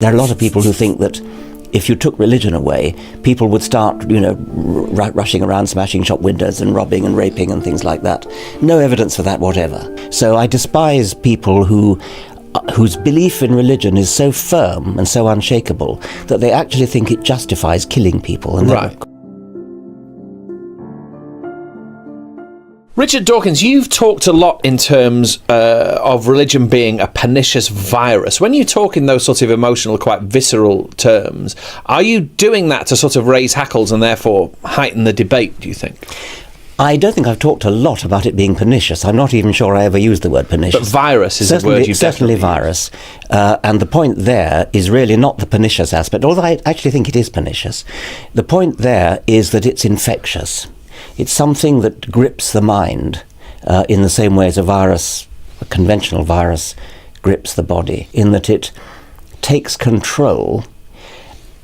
There are a lot of people who think that if you took religion away, people would start, rushing around, smashing shop windows and robbing and raping and things like that. No evidence for that whatever. So I despise people whose belief in religion is so firm and so unshakable that they actually think it justifies killing people. And right. Richard Dawkins, you've talked a lot in terms of religion being a pernicious virus. When you talk in those sort of emotional, quite visceral terms, are you doing that to sort of raise hackles and therefore heighten the debate, do you think? I don't think I've talked a lot about it being pernicious. I'm not even sure I ever used the word pernicious. But virus is a word you've certainly virus. And the point there is really not the pernicious aspect, although I actually think it is pernicious. The point there is that it's infectious. It's something that grips the mind in the same way as a conventional virus, grips the body, in that it takes control,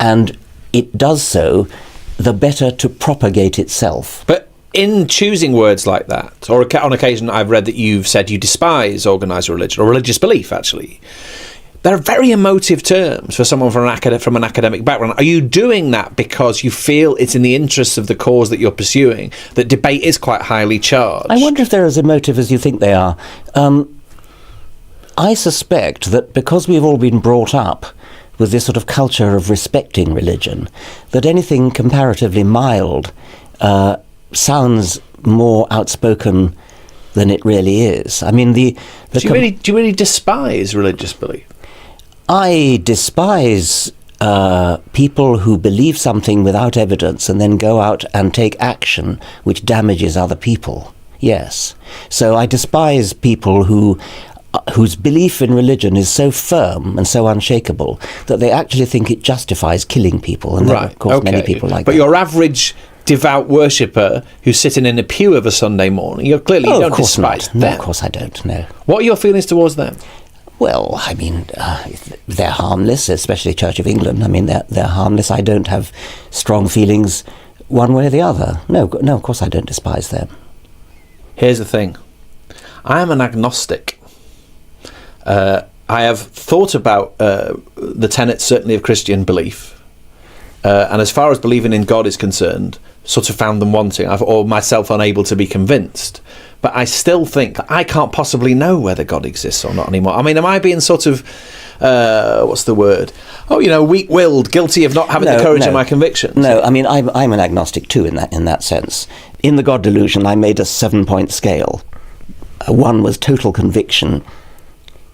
and it does so the better to propagate itself. But in choosing words like that, or on occasion I've read that you've said you despise organised religion, or religious belief actually, they're very emotive terms for someone from an academic background. Are you doing that because you feel it's in the interests of the cause that you're pursuing, that debate is quite highly charged? I wonder if they're as emotive as you think they are. I suspect that because we've all been brought up with this sort of culture of respecting religion, that anything comparatively mild sounds more outspoken than it really is. I mean, do you really despise religious belief? I despise people who believe something without evidence and then go out and take action which damages other people. Yes. So I despise people whose belief in religion is so firm and so unshakable that they actually think it justifies killing people. And there are, of course, many people like that. But your average devout worshipper who's sitting in a pew of a Sunday morning, you don't despise them. No, of course I don't, no. What are your feelings towards them? Well, I mean, they're harmless, especially Church of England. I mean, they're harmless. I don't have strong feelings one way or the other. No, of course I don't despise them. Here's the thing. I am an agnostic. I have thought about the tenets, certainly, of Christian belief. And as far as believing in God is concerned, sort of found them wanting, or myself unable to be convinced. But I still think that I can't possibly know whether God exists or not anymore. I mean, am I being sort of, what's the word? Weak-willed, guilty of not having the courage of my convictions? No, I mean, I'm an agnostic too in that sense. In the God delusion, I made a 7-point scale. 1 was total conviction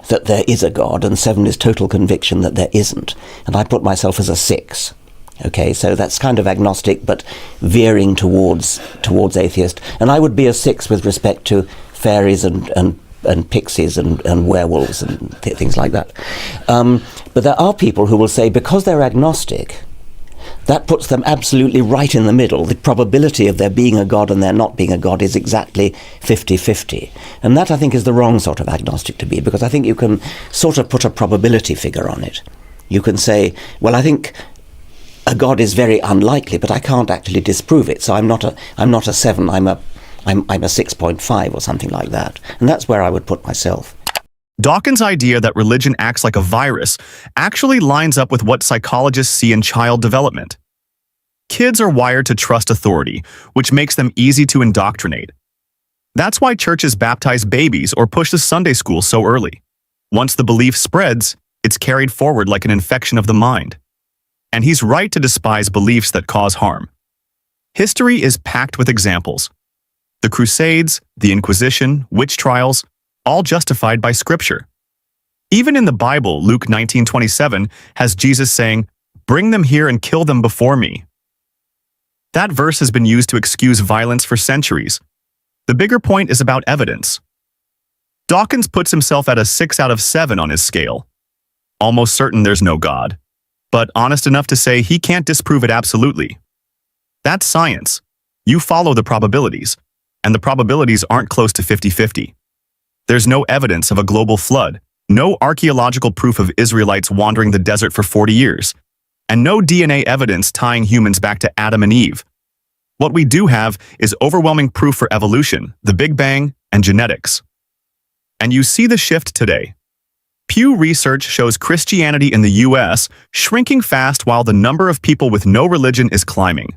that there is a God, and 7 is total conviction that there isn't. And I put myself as a 6. Okay, so that's kind of agnostic, but veering towards atheist. And I would be a 6 with respect to fairies and pixies and werewolves and things like that. But there are people who will say, because they're agnostic, that puts them absolutely right in the middle. The probability of there being a God and there not being a God is exactly 50-50. And that, I think, is the wrong sort of agnostic to be, because I think you can sort of put a probability figure on it. You can say, well, I think a God is very unlikely, but I can't actually disprove it. So I'm not a 7. I'm a 6.5 or something like that. And that's where I would put myself. Dawkins' idea that religion acts like a virus actually lines up with what psychologists see in child development. Kids are wired to trust authority, which makes them easy to indoctrinate. That's why churches baptize babies or push the Sunday school so early. Once the belief spreads, it's carried forward like an infection of the mind. And he's right to despise beliefs that cause harm. History is packed with examples. The Crusades, the Inquisition, witch trials, all justified by Scripture. Even in the Bible, Luke 19:27 has Jesus saying, "Bring them here and kill them before me." That verse has been used to excuse violence for centuries. The bigger point is about evidence. Dawkins puts himself at a 6 out of 7 on his scale. Almost certain there's no God, but honest enough to say he can't disprove it absolutely. That's science. You follow the probabilities, and the probabilities aren't close to 50-50. There's no evidence of a global flood, no archaeological proof of Israelites wandering the desert for 40 years, and no DNA evidence tying humans back to Adam and Eve. What we do have is overwhelming proof for evolution, the Big Bang, and genetics. And you see the shift today. Pew Research shows Christianity in the U.S. shrinking fast while the number of people with no religion is climbing.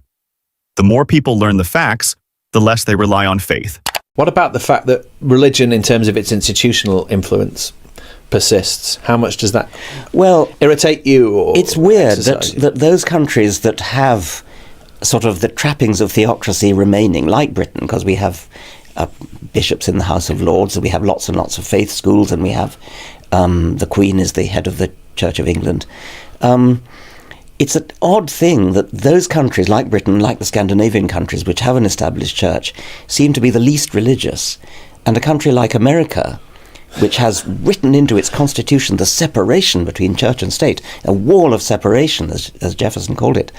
The more people learn the facts, the less they rely on faith. What about the fact that religion, in terms of its institutional influence, persists? How much does that irritate you? Or it's weird that those countries that have sort of the trappings of theocracy remaining, like Britain, because we have bishops in the House of Lords, and we have lots and lots of faith schools, and we have the Queen is the head of the Church of England. It's an odd thing that those countries, like Britain, like the Scandinavian countries, which have an established church, seem to be the least religious. And a country like America, which has written into its constitution the separation between church and state, a wall of separation, as Jefferson called it,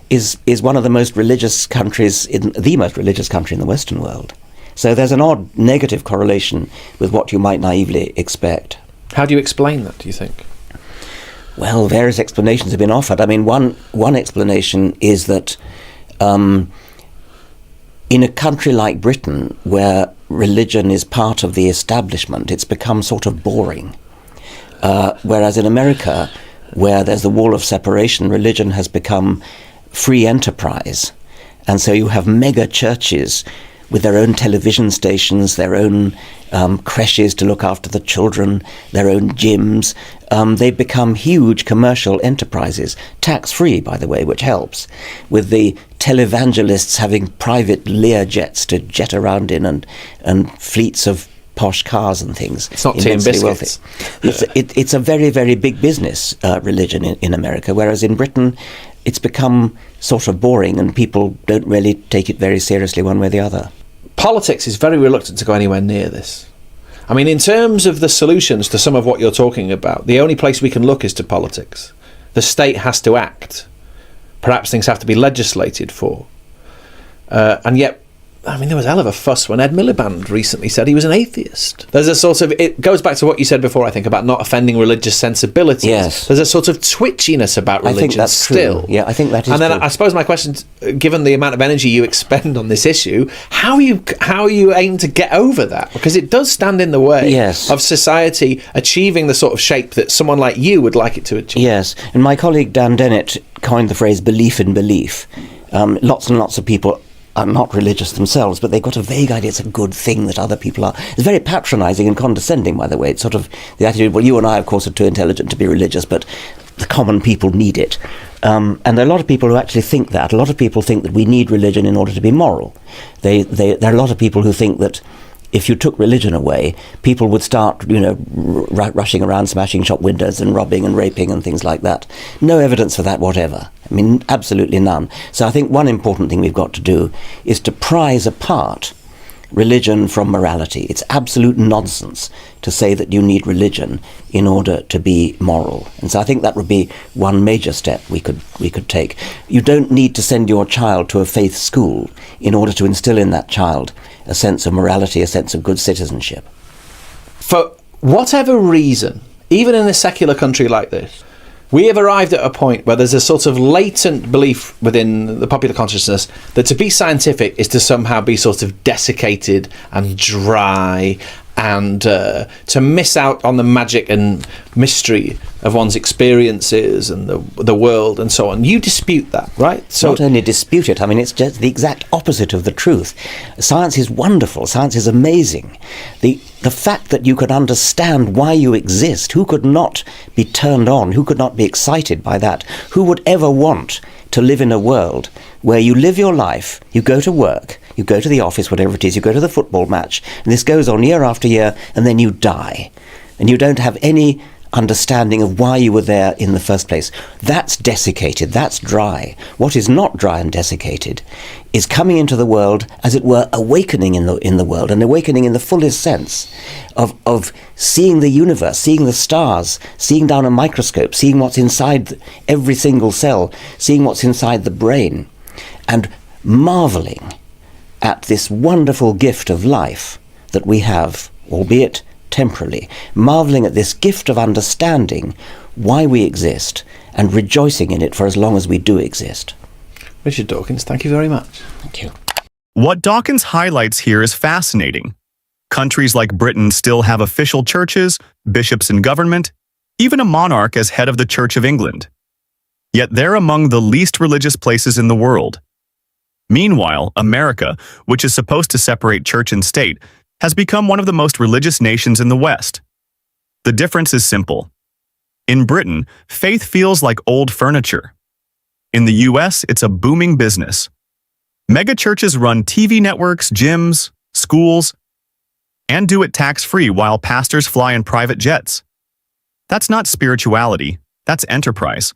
is one of the most religious countries, the most religious country in the Western world. So there's an odd negative correlation with what you might naively expect. How do you explain that, do you think? Well, various explanations have been offered. I mean, one explanation is that in a country like Britain, where religion is part of the establishment, it's become sort of boring. Whereas in America, where there's the wall of separation, religion has become free enterprise. And so you have mega churches with their own television stations, their own creches to look after the children, their own gyms. They've become huge commercial enterprises, tax-free, by the way, which helps, with the televangelists having private Lear jets to jet around in and fleets of posh cars and things. It's not tea and biscuits. It's a very, very big business, religion in America, whereas in Britain it's become sort of boring and people don't really take it very seriously one way or the other. Politics is very reluctant to go anywhere near this. I mean, in terms of the solutions to some of what you're talking about, the only place we can look is to politics. The state has to act. Perhaps things have to be legislated for. And yet, I mean, there was a hell of a fuss when Ed Miliband recently said he was an atheist. There's a sort of, it goes back to what you said before, I think, about not offending religious sensibilities. Yes. There's a sort of twitchiness about religion, I think that's still. True. Yeah, I think that is And then true. I suppose my question, given the amount of energy you expend on this issue, how are you aim to get over that? Because it does stand in the way of society achieving the sort of shape that someone like you would like it to achieve. Yes, and my colleague Dan Dennett coined the phrase belief in belief. Lots and lots of people are not religious themselves, but they've got a vague idea it's a good thing that other people are. It's very patronising and condescending, by the way. It's sort of the attitude, well, you and I, of course, are too intelligent to be religious, but the common people need it. And there are a lot of people who actually think that. A lot of people think that we need religion in order to be moral. There are a lot of people who think that if you took religion away, people would start, rushing around, smashing shop windows and robbing and raping and things like that. No evidence for that whatever. I mean, absolutely none. So I think one important thing we've got to do is to prize apart religion from morality. It's absolute nonsense to say that you need religion in order to be moral. And so I think that would be one major step we could take. You don't need to send your child to a faith school in order to instill in that child a sense of morality, a sense of good citizenship. For whatever reason, even in a secular country like this, we have arrived at a point where there's a sort of latent belief within the popular consciousness that to be scientific is to somehow be sort of desiccated and dry and to miss out on the magic and mystery of one's experiences and the world and so on. You dispute that, right? So not only dispute it, I mean, it's just the exact opposite of the truth. Science is wonderful. Science is amazing. The fact that you could understand why you exist, who could not be turned on, who could not be excited by that, who would ever want to live in a world where you live your life, you go to work, you go to the office, whatever it is, you go to the football match, and this goes on year after year, and then you die. And you don't have any understanding of why you were there in the first place. That's desiccated, that's dry. What is not dry and desiccated is coming into the world, as it were, awakening in the world, and awakening in the fullest sense of seeing the universe, seeing the stars, seeing down a microscope, seeing what's inside every single cell, seeing what's inside the brain, and marveling at this wonderful gift of life that we have, albeit temporarily, marveling at this gift of understanding why we exist and rejoicing in it for as long as we do exist. Richard Dawkins, thank you very much. Thank you. What Dawkins highlights here is fascinating. Countries like Britain still have official churches, bishops in government, even a monarch as head of the Church of England. Yet they're among the least religious places in the world. Meanwhile, America, which is supposed to separate church and state, has become one of the most religious nations in the West. The difference is simple. In Britain, faith feels like old furniture. In the US, it's a booming business. Megachurches run TV networks, gyms, schools, and do it tax-free while pastors fly in private jets. That's not spirituality, that's enterprise.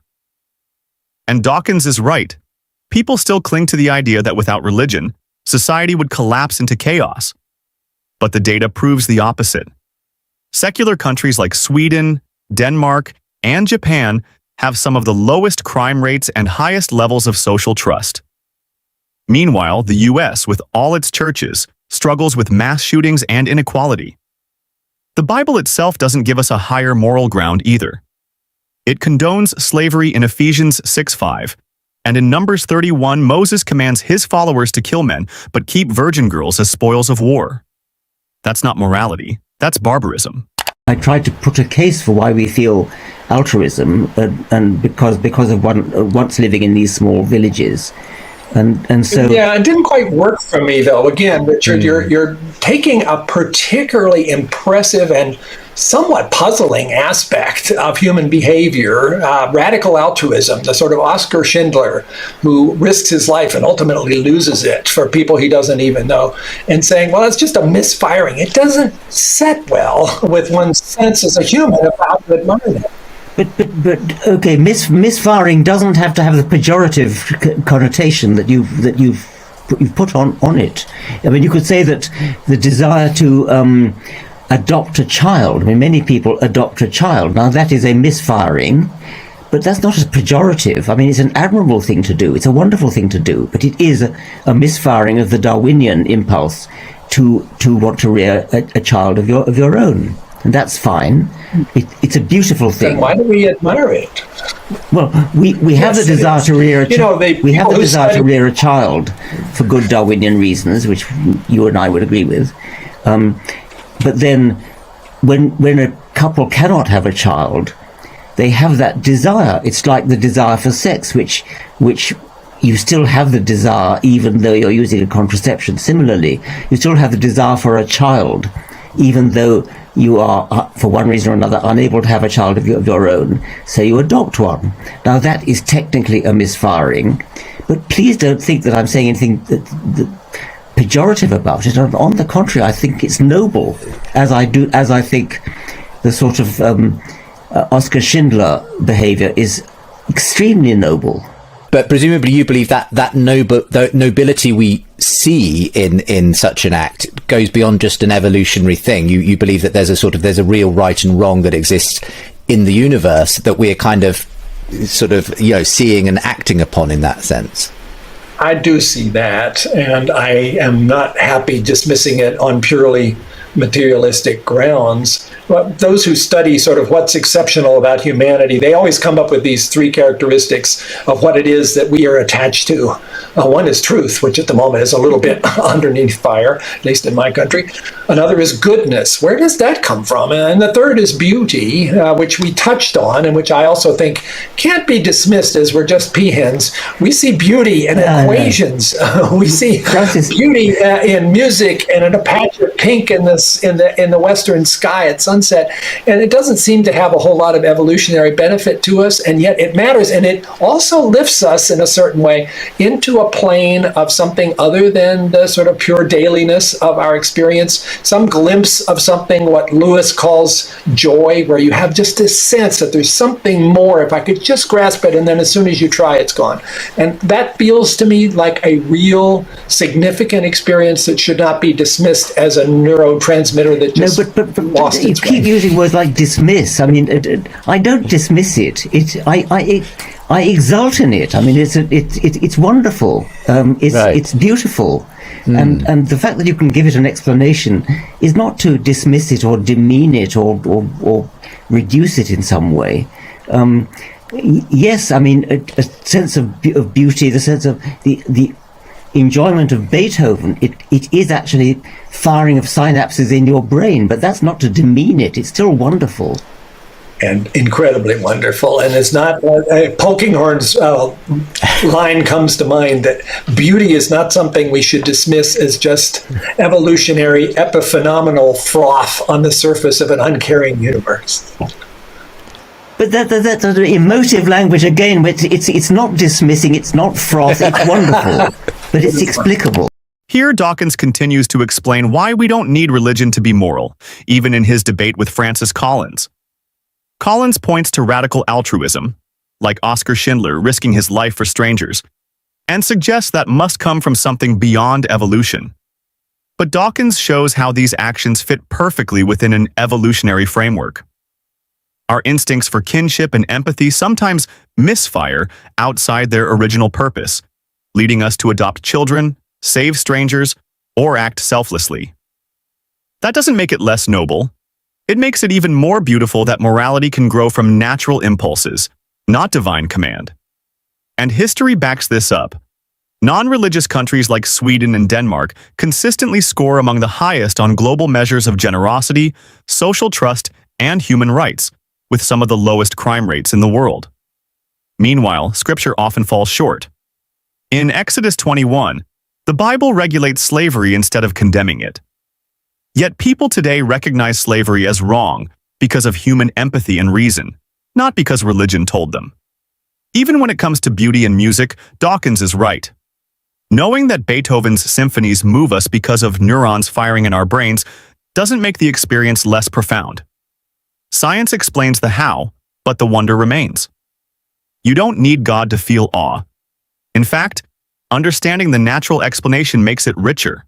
And Dawkins is right. People still cling to the idea that without religion, society would collapse into chaos. But the data proves the opposite. Secular countries like Sweden, Denmark, and Japan have some of the lowest crime rates and highest levels of social trust. Meanwhile, the US, with all its churches, struggles with mass shootings and inequality. The Bible itself doesn't give us a higher moral ground either. It condones slavery in Ephesians 6:5, and in Numbers 31, Moses commands his followers to kill men, but keep virgin girls as spoils of war. That's not morality, that's barbarism. I tried to put a case for why we feel altruism, and because of once living in these small villages. And so yeah, it didn't quite work for me though. Again, Richard, you're taking a particularly impressive and somewhat puzzling aspect of human behavior, radical altruism, the sort of Oskar Schindler who risks his life and ultimately loses it for people he doesn't even know, and saying, well, it's just a misfiring. It doesn't set well with one's sense as a human of how to admire that. But okay, misfiring doesn't have to have the pejorative connotation that you've put on it. I mean, you could say that the desire to adopt a child. I mean, many people adopt a child. Now, that is a misfiring, but that's not a pejorative. I mean, it's an admirable thing to do. It's a wonderful thing to do, but it is a misfiring of the Darwinian impulse to want to rear a child of your own. And that's fine. It's a beautiful thing. Then why do we admire it? Well, we have the desire to rear to rear a child for good Darwinian reasons, which you and I would agree with. But then, when a couple cannot have a child, they have that desire. It's like the desire for sex, which you still have the desire even though you're using a contraception. Similarly, you still have the desire for a child, even though you are, for one reason or another, unable to have a child of your own, so you adopt one. Now, that is technically a misfiring, but please don't think that I'm saying anything that pejorative about it. On the contrary, I think it's noble, as I think the sort of Oskar Schindler behavior is extremely noble. But presumably you believe that the nobility we see in such an act goes beyond just an evolutionary thing. You believe that there's a real right and wrong that exists in the universe that we're kind of seeing and acting upon in that sense. I do see that, and I am not happy dismissing it on purely materialistic grounds. But those who study sort of what's exceptional about humanity, they always come up with these three characteristics of what it is that we are attached to. One is truth, which at the moment is a little bit underneath fire, at least in my country. Another is goodness. Where does that come from? And the third is beauty, which we touched on, and which I also think can't be dismissed as we're just peahens. We see beauty in equations. We see beauty in music and in a patch of pink in the western sky at sunset. And it doesn't seem to have a whole lot of evolutionary benefit to us, and yet it matters. And it also lifts us in a certain way into a plane of something other than the sort of pure dailiness of our experience, some glimpse of something what Lewis calls joy, where you have just this sense that there's something more, if I could just grasp it, and then as soon as you try, it's gone. And that feels to me like a real significant experience that should not be dismissed as a neurotransmitter that just lost its way. You keep using words like dismiss. I mean, I don't dismiss it. I exult in it. I mean, it's wonderful. It's beautiful, and the fact that you can give it an explanation is not to dismiss it or demean it or reduce it in some way. Yes, I mean a sense of beauty, the sense of the enjoyment of Beethoven, it is actually firing of synapses in your brain, but that's not to demean it. It's still wonderful. And incredibly wonderful. And it's not, Polkinghorne's line comes to mind that beauty is not something we should dismiss as just evolutionary, epiphenomenal froth on the surface of an uncaring universe. But that's an emotive language again, but it's not dismissing, it's not froth, it's wonderful, but it's explicable. Here, Dawkins continues to explain why we don't need religion to be moral, even in his debate with Francis Collins. Collins points to radical altruism, like Oskar Schindler risking his life for strangers, and suggests that must come from something beyond evolution. But Dawkins shows how these actions fit perfectly within an evolutionary framework. Our instincts for kinship and empathy sometimes misfire outside their original purpose, leading us to adopt children, save strangers, or act selflessly. That doesn't make it less noble. It makes it even more beautiful that morality can grow from natural impulses, not divine command. And history backs this up. Non-religious countries like Sweden and Denmark consistently score among the highest on global measures of generosity, social trust, and human rights, with some of the lowest crime rates in the world. Meanwhile, Scripture often falls short. In Exodus 21, the Bible regulates slavery instead of condemning it. Yet people today recognize slavery as wrong because of human empathy and reason, not because religion told them. Even when it comes to beauty and music, Dawkins is right. Knowing that Beethoven's symphonies move us because of neurons firing in our brains doesn't make the experience less profound. Science explains the how, but the wonder remains. You don't need God to feel awe. In fact, understanding the natural explanation makes it richer.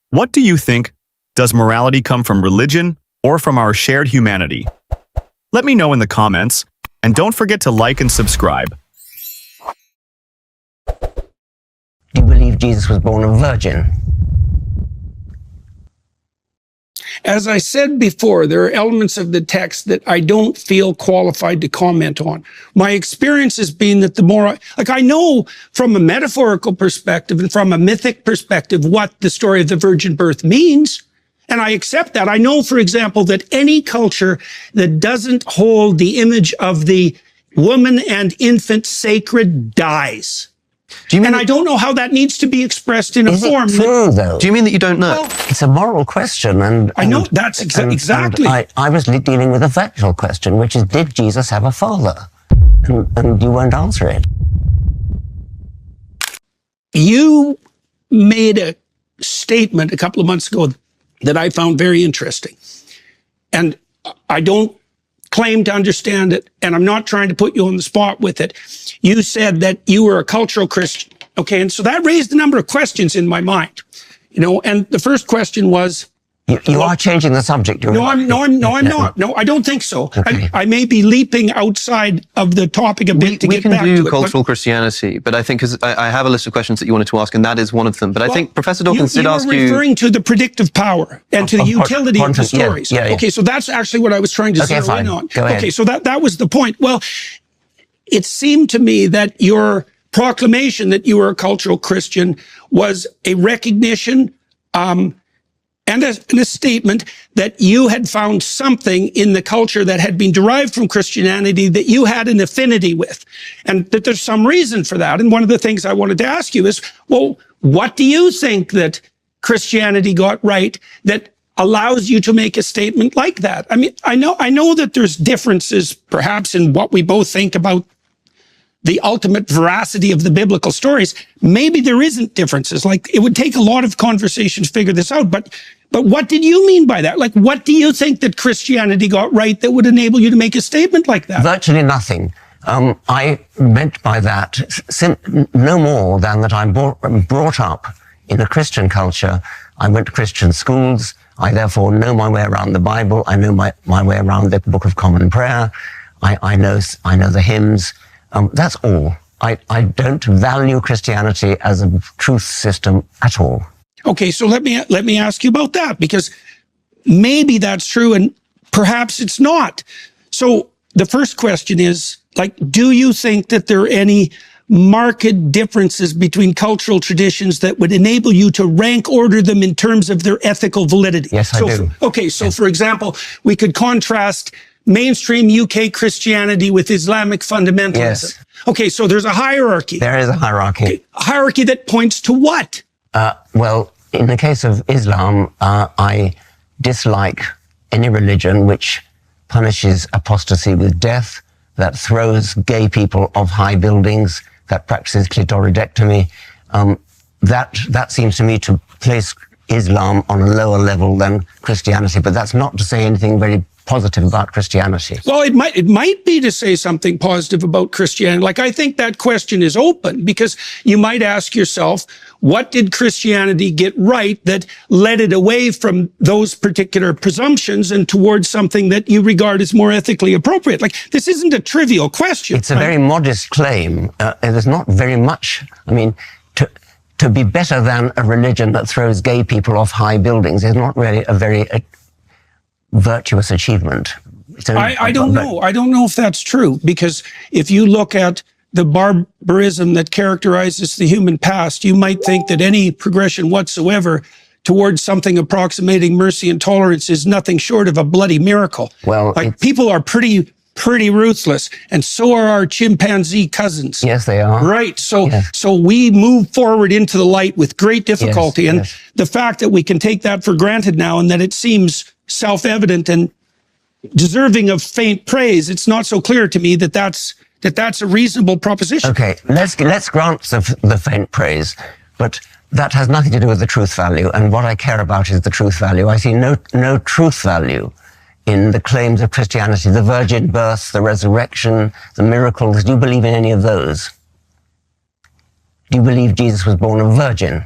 What do you think? Does morality come from religion or from our shared humanity? Let me know in the comments, and don't forget to like and subscribe. Do you believe Jesus was born a virgin? As I said before, there are elements of the text that I don't feel qualified to comment on. My experience has been that the more, I know from a metaphorical perspective and from a mythic perspective what the story of the virgin birth means. And I accept that. I know, for example, that any culture that doesn't hold the image of the woman and infant sacred dies. And I don't know how that needs to be expressed in a form. Is it true, though? Do you mean that you don't know? Well, it's a moral question, and I know that's exactly. And I was dealing with a factual question, which is, did Jesus have a father? And you won't answer it. You made a statement a couple of months ago that I found very interesting. And I don't claim to understand it, and I'm not trying to put you on the spot with it. You said that you were a cultural Christian. Okay, and so that raised a number of questions in my mind. And the first question was, You are changing the subject. No, I'm not. No, I don't think so. Okay. I may be leaping outside of the topic a bit to get back to it. We can do cultural Christianity, but I think, because I have a list of questions that you wanted to ask, and that is one of them. But I think Professor Dawkins did ask you... You were referring to the predictive power and to the utility of the stories. Yeah. Okay, so that's actually what I was trying to zero in on. Go ahead. Okay, so that was the point. Well, it seemed to me that your proclamation that you were a cultural Christian was a recognition and a statement that you had found something in the culture that had been derived from Christianity that you had an affinity with, and that there's some reason for that. And one of the things I wanted to ask you is, well, what do you think that Christianity got right that allows you to make a statement like that? I mean, I know that there's differences perhaps in what we both think about the ultimate veracity of the biblical stories. Maybe there isn't differences. Like, it would take a lot of conversation to figure this out. But what did you mean by that? Like, what do you think that Christianity got right that would enable you to make a statement like that? Virtually nothing. I meant by that no more than that I'm brought up in a Christian culture. I went to Christian schools. I therefore know my way around the Bible. I know my way around the Book of Common Prayer. I know the hymns. That's all. I don't value Christianity as a truth system at all. Okay, so let me ask you about that, because maybe that's true and perhaps it's not. So the first question is, like, do you think that there are any marked differences between cultural traditions that would enable you to rank order them in terms of their ethical validity? Yes, I do. For example, we could contrast mainstream UK Christianity with Islamic fundamentalism. Yes. Okay, so there's a hierarchy. There is a hierarchy. Okay, a hierarchy that points to what? Well, in the case of Islam, I dislike any religion which punishes apostasy with death, that throws gay people off high buildings, that practices clitoridectomy. That seems to me to place Islam on a lower level than Christianity, but that's not to say anything very positive about Christianity. Well, it might be to say something positive about Christianity. Like, I think that question is open, because you might ask yourself, what did Christianity get right that led it away from those particular presumptions and towards something that you regard as more ethically appropriate? Like, this isn't a trivial question. It's a very modest claim. There's not very much. I mean, to be better than a religion that throws gay people off high buildings is not really a very virtuous achievement. I don't know. I don't know if that's true, because if you look at the barbarism that characterizes the human past, you might think that any progression whatsoever towards something approximating mercy and tolerance is nothing short of a bloody miracle. Well, like, people are pretty ruthless, and so are our chimpanzee cousins. Yes, they are. Right. So, yes. So we move forward into the light with great difficulty. Yes, and yes. the fact that we can take that for granted now, and that it seems self-evident and deserving of faint praise, it's not so clear to me that that's a reasonable proposition. Okay, let's grant the faint praise, but that has nothing to do with the truth value, and what I care about is the truth value. I see no truth value in the claims of Christianity, the virgin birth, the resurrection, the miracles. Do you believe in any of those? Do you believe Jesus was born a virgin?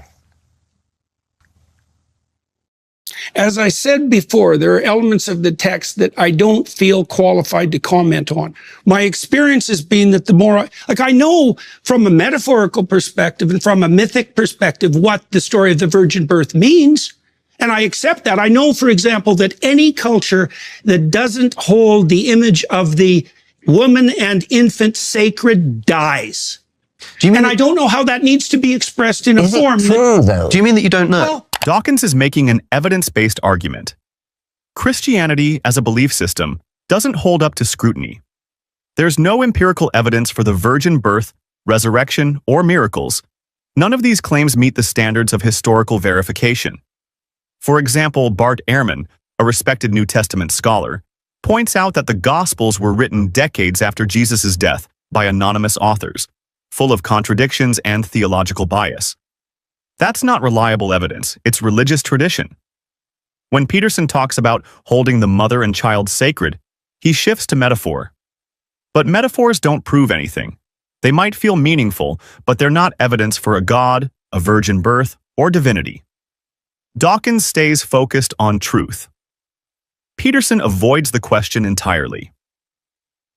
As I said before, there are elements of the text that I don't feel qualified to comment on. My experience has been that the more, I know from a metaphorical perspective and from a mythic perspective what the story of the virgin birth means, and I accept that. I know, for example, that any culture that doesn't hold the image of the woman and infant sacred dies. And I don't know how that needs to be expressed in a form. Is it true, though? Do you mean that you don't know? Well, Dawkins is making an evidence-based argument. Christianity as a belief system doesn't hold up to scrutiny. There's no empirical evidence for the virgin birth, resurrection, or miracles. None of these claims meet the standards of historical verification. For example, Bart Ehrman, a respected New Testament scholar, points out that the Gospels were written decades after Jesus' death by anonymous authors, full of contradictions and theological bias. That's not reliable evidence, it's religious tradition. When Peterson talks about holding the mother and child sacred, he shifts to metaphor. But metaphors don't prove anything. They might feel meaningful, but they're not evidence for a god, a virgin birth, or divinity. Dawkins stays focused on truth. Peterson avoids the question entirely.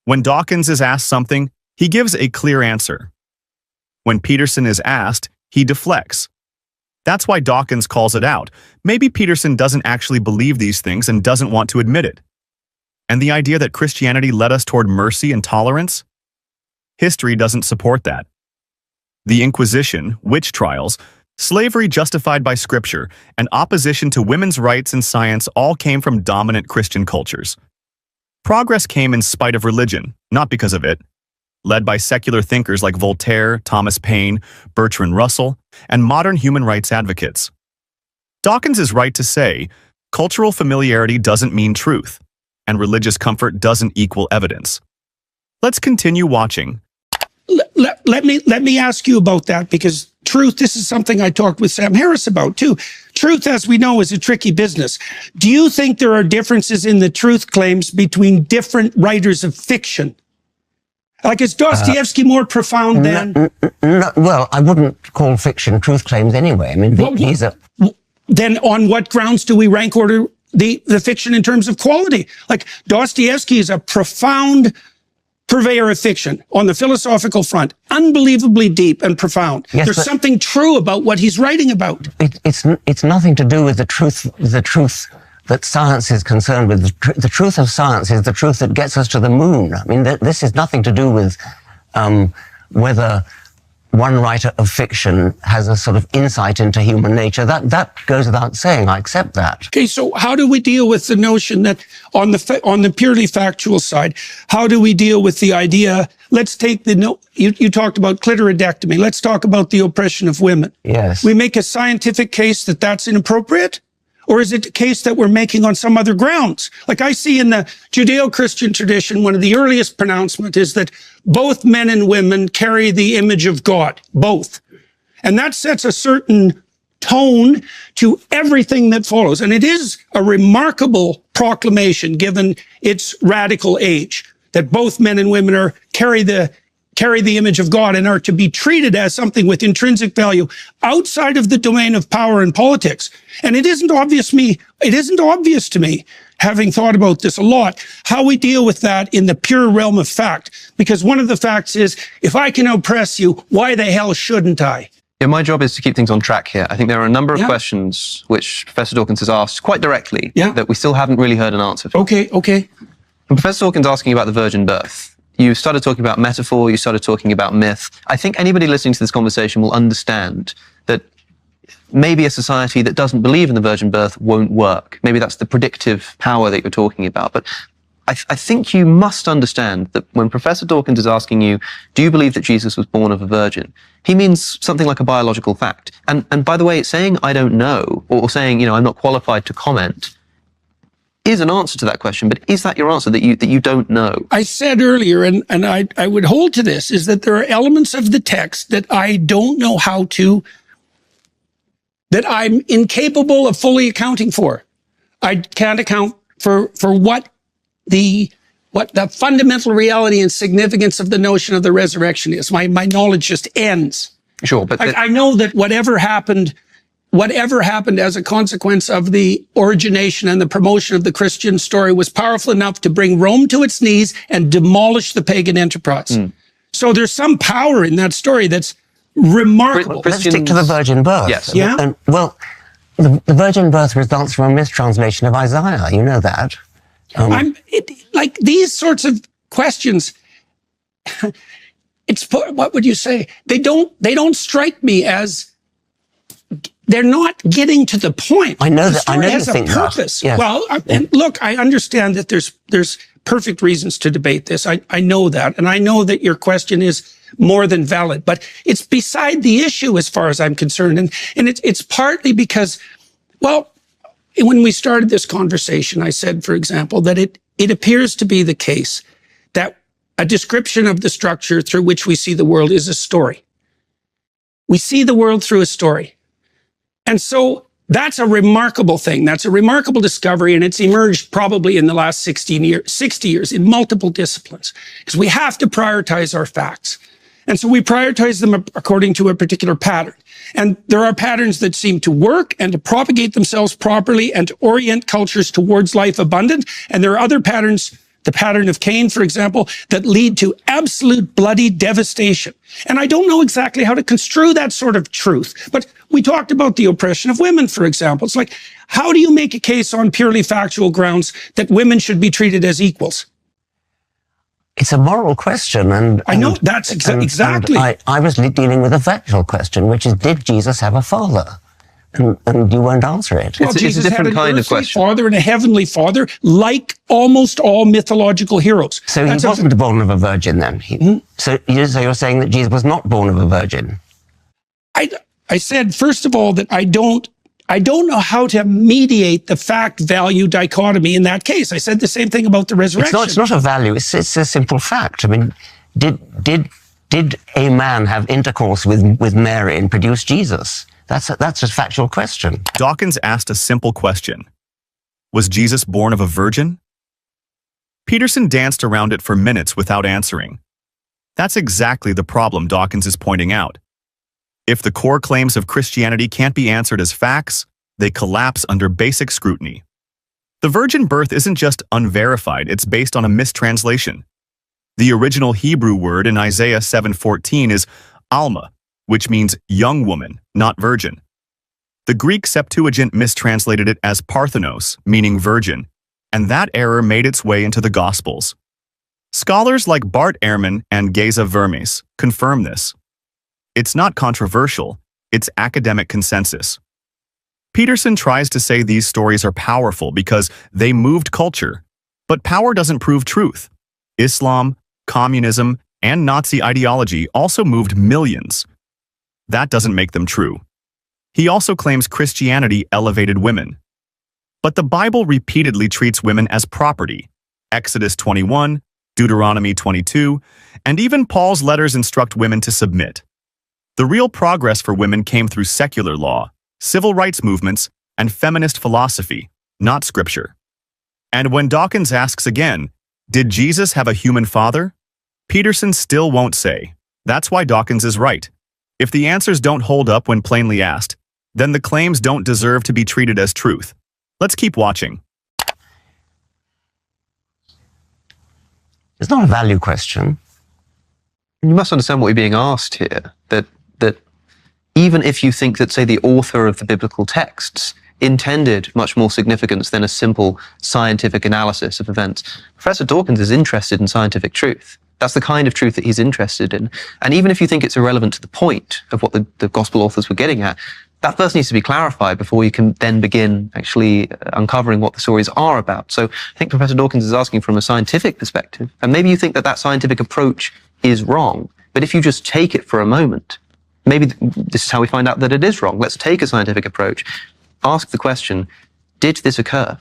When Dawkins is asked something, he gives a clear answer. When Peterson is asked, he deflects. That's why Dawkins calls it out. Maybe Peterson doesn't actually believe these things and doesn't want to admit it. And the idea that Christianity led us toward mercy and tolerance? History doesn't support that. The Inquisition, witch trials, slavery justified by scripture, and opposition to women's rights and science all came from dominant Christian cultures. Progress came in spite of religion, not because of it. Led by secular thinkers like Voltaire, Thomas Paine, Bertrand Russell, and modern human rights advocates. Dawkins is right to say, cultural familiarity doesn't mean truth, and religious comfort doesn't equal evidence. Let's continue watching. Let me ask you about that, because truth, this is something I talked with Sam Harris about too. Truth, as we know, is a tricky business. Do you think there are differences in the truth claims between different writers of fiction? Like, is Dostoevsky more profound than... No, well, I wouldn't call fiction truth claims anyway. I mean, these are... Then on what grounds do we rank order the fiction in terms of quality? Like, Dostoevsky is a profound purveyor of fiction on the philosophical front, unbelievably deep and profound. Yes, There's something true about what he's writing about. It's nothing to do with the truth that science is concerned with. The truth of science is the truth that gets us to the moon. I mean, this is nothing to do with whether one writer of fiction has a sort of insight into human nature. That goes without saying. I accept that. Okay, so how do we deal with the notion that on the purely factual side, how do we deal with the idea? Let's take you talked about clitoridectomy. Let's talk about the oppression of women. Yes. We make a scientific case that that's inappropriate? Or is it a case that we're making on some other grounds? Like I see in the Judeo-Christian tradition, one of the earliest pronouncements is that both men and women carry the image of God, both. And that sets a certain tone to everything that follows. And it is a remarkable proclamation given its radical age, that both men and women carry the image of God and are to be treated as something with intrinsic value outside of the domain of power and politics. And it isn't obvious to me, having thought about this a lot, how we deal with that in the pure realm of fact. Because one of the facts is, if I can oppress you, why the hell shouldn't I? Yeah, my job is to keep things on track here. I think there are a number of questions which Professor Dawkins has asked quite directly that we still haven't really heard an answer for. Okay. When Professor Dawkins asking about the virgin birth, you started talking about metaphor, you started talking about myth. I think anybody listening to this conversation will understand that maybe a society that doesn't believe in the virgin birth won't work. Maybe that's the predictive power that you're talking about. But I think you must understand that when Professor Dawkins is asking you, do you believe that Jesus was born of a virgin? He means something like a biological fact. And by the way, saying I don't know, or saying, I'm not qualified to comment, is an answer to that question, but is that your answer, that you don't know? I said earlier, and I would hold to this, is that there are elements of the text that I don't know that I'm incapable of fully accounting for. I can't account for what the fundamental reality and significance of the notion of the resurrection is. My knowledge just ends. Sure, but I know that whatever happened as a consequence of the origination and the promotion of the Christian story was powerful enough to bring Rome to its knees and demolish the pagan enterprise. So there's some power in that story that's remarkable. Let's stick to the virgin birth. Yes. Yeah. And, well, the virgin birth results from a mistranslation of Isaiah. You know that. Like these sorts of questions, what would you say? They don't strike me as, they're not getting to the point. I know the that. I know has you think a purpose. That. Yes. Well, and look, I understand that there's perfect reasons to debate this. I know that, and I know that your question is more than valid. But it's beside the issue as far as I'm concerned, and it's partly because, well, when we started this conversation, I said, for example, that it appears to be the case that a description of the structure through which we see the world is a story. We see the world through a story. And so that's a remarkable thing. That's a remarkable discovery, and it's emerged probably in the last 60 years in multiple disciplines, because we have to prioritize our facts. And so we prioritize them according to a particular pattern. And there are patterns that seem to work and to propagate themselves properly and to orient cultures towards life abundant. And there are other patterns, the pattern of Cain, for example, that lead to absolute bloody devastation. And I don't know exactly how to construe that sort of truth. But we talked about the oppression of women, for example. It's like, how do you make a case on purely factual grounds that women should be treated as equals? It's a moral question, and I know that's exactly. And I was dealing with a factual question, which is, did Jesus have a father? And you won't answer it. Well, Jesus it's a different had an kind of question. Father and a heavenly father, like almost all mythological heroes. So he wasn't born of a virgin, then. So you're saying that Jesus was not born of a virgin? I said, first of all, that I don't know how to mediate the fact-value dichotomy in that case. I said the same thing about the resurrection. It's not a value. It's a simple fact. I mean, did a man have intercourse with Mary and produce Jesus? That's a factual question. Dawkins asked a simple question. Was Jesus born of a virgin? Peterson danced around it for minutes without answering. That's exactly the problem Dawkins is pointing out. If the core claims of Christianity can't be answered as facts, they collapse under basic scrutiny. The virgin birth isn't just unverified, it's based on a mistranslation. The original Hebrew word in Isaiah 7:14 is Alma, which means young woman, not virgin. The Greek Septuagint mistranslated it as Parthenos, meaning virgin, and that error made its way into the Gospels. Scholars like Bart Ehrman and Geza Vermes confirm this. It's not controversial, it's academic consensus. Peterson tries to say these stories are powerful because they moved culture. But power doesn't prove truth. Islam, communism, and Nazi ideology also moved millions. That doesn't make them true. He also claims Christianity elevated women. But the Bible repeatedly treats women as property. Exodus 21, Deuteronomy 22, and even Paul's letters instruct women to submit. The real progress for women came through secular law, civil rights movements, and feminist philosophy, not scripture. And when Dawkins asks again, did Jesus have a human father? Peterson still won't say. That's why Dawkins is right. If the answers don't hold up when plainly asked, then the claims don't deserve to be treated as truth. Let's keep watching. It's not a value question. You must understand what you're being asked here, that even if you think that, say, the author of the biblical texts intended much more significance than a simple scientific analysis of events, Professor Dawkins is interested in scientific truth. That's the kind of truth that he's interested in. And even if you think it's irrelevant to the point of what the gospel authors were getting at, that first needs to be clarified before you can then begin actually uncovering what the stories are about. So I think Professor Dawkins is asking from a scientific perspective, and maybe you think that that scientific approach is wrong, but if you just take it for a moment, maybe this is how we find out that it is wrong. Let's take a scientific approach, ask the question, did this occur?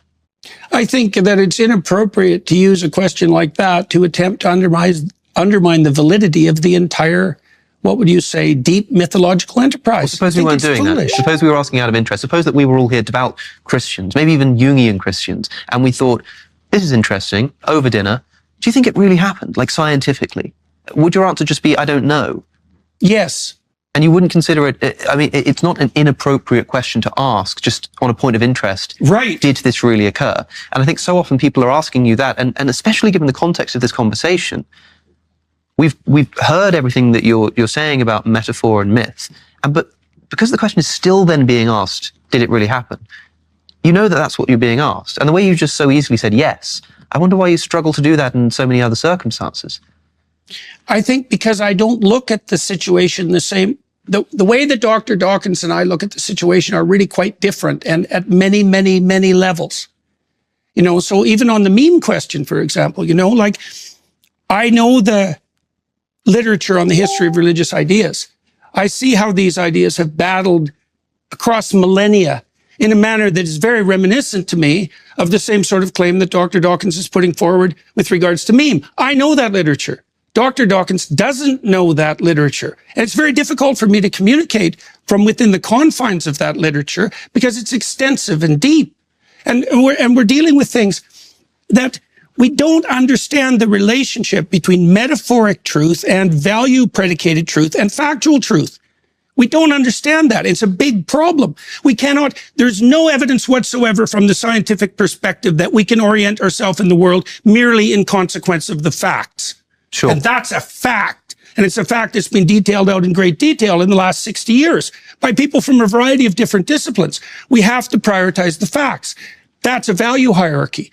I think that it's inappropriate to use a question like that to attempt to undermine the validity of the entire, what would you say, deep mythological enterprise. Well, suppose we weren't doing that. Suppose we were asking out of interest. Suppose that we were all here devout Christians, maybe even Jungian Christians, and we thought, this is interesting, over dinner. Do you think it really happened, like scientifically? Would your answer just be, I don't know? Yes. And you wouldn't consider it, I mean, it's not an inappropriate question to ask just on a point of interest. Right. Did this really occur? And I think so often people are asking you that, and especially given the context of this conversation, we've heard everything that you're saying about metaphor and myth, but because the question is still then being asked, did it really happen? You know that that's what you're being asked. And the way you just so easily said yes, I wonder why you struggle to do that in so many other circumstances. I think because I don't look at the situation the same. The way that Dr. Dawkins and I look at the situation are really quite different, and at many, many, many levels. You know, so even on the meme question, for example, you know, like, I know the literature on the history of religious ideas. I see how these ideas have battled across millennia in a manner that is very reminiscent to me of the same sort of claim that Dr. Dawkins is putting forward with regards to meme. I know that literature. Dr. Dawkins doesn't know that literature. And it's very difficult for me to communicate from within the confines of that literature because it's extensive and deep. And we're dealing with things that we don't understand the relationship between metaphoric truth and value predicated truth and factual truth. We don't understand that. It's a big problem. There's no evidence whatsoever from the scientific perspective that we can orient ourselves in the world merely in consequence of the facts. Sure. And that's a fact. And it's a fact that's been detailed out in great detail in the last 60 years by people from a variety of different disciplines. We have to prioritize the facts. That's a value hierarchy.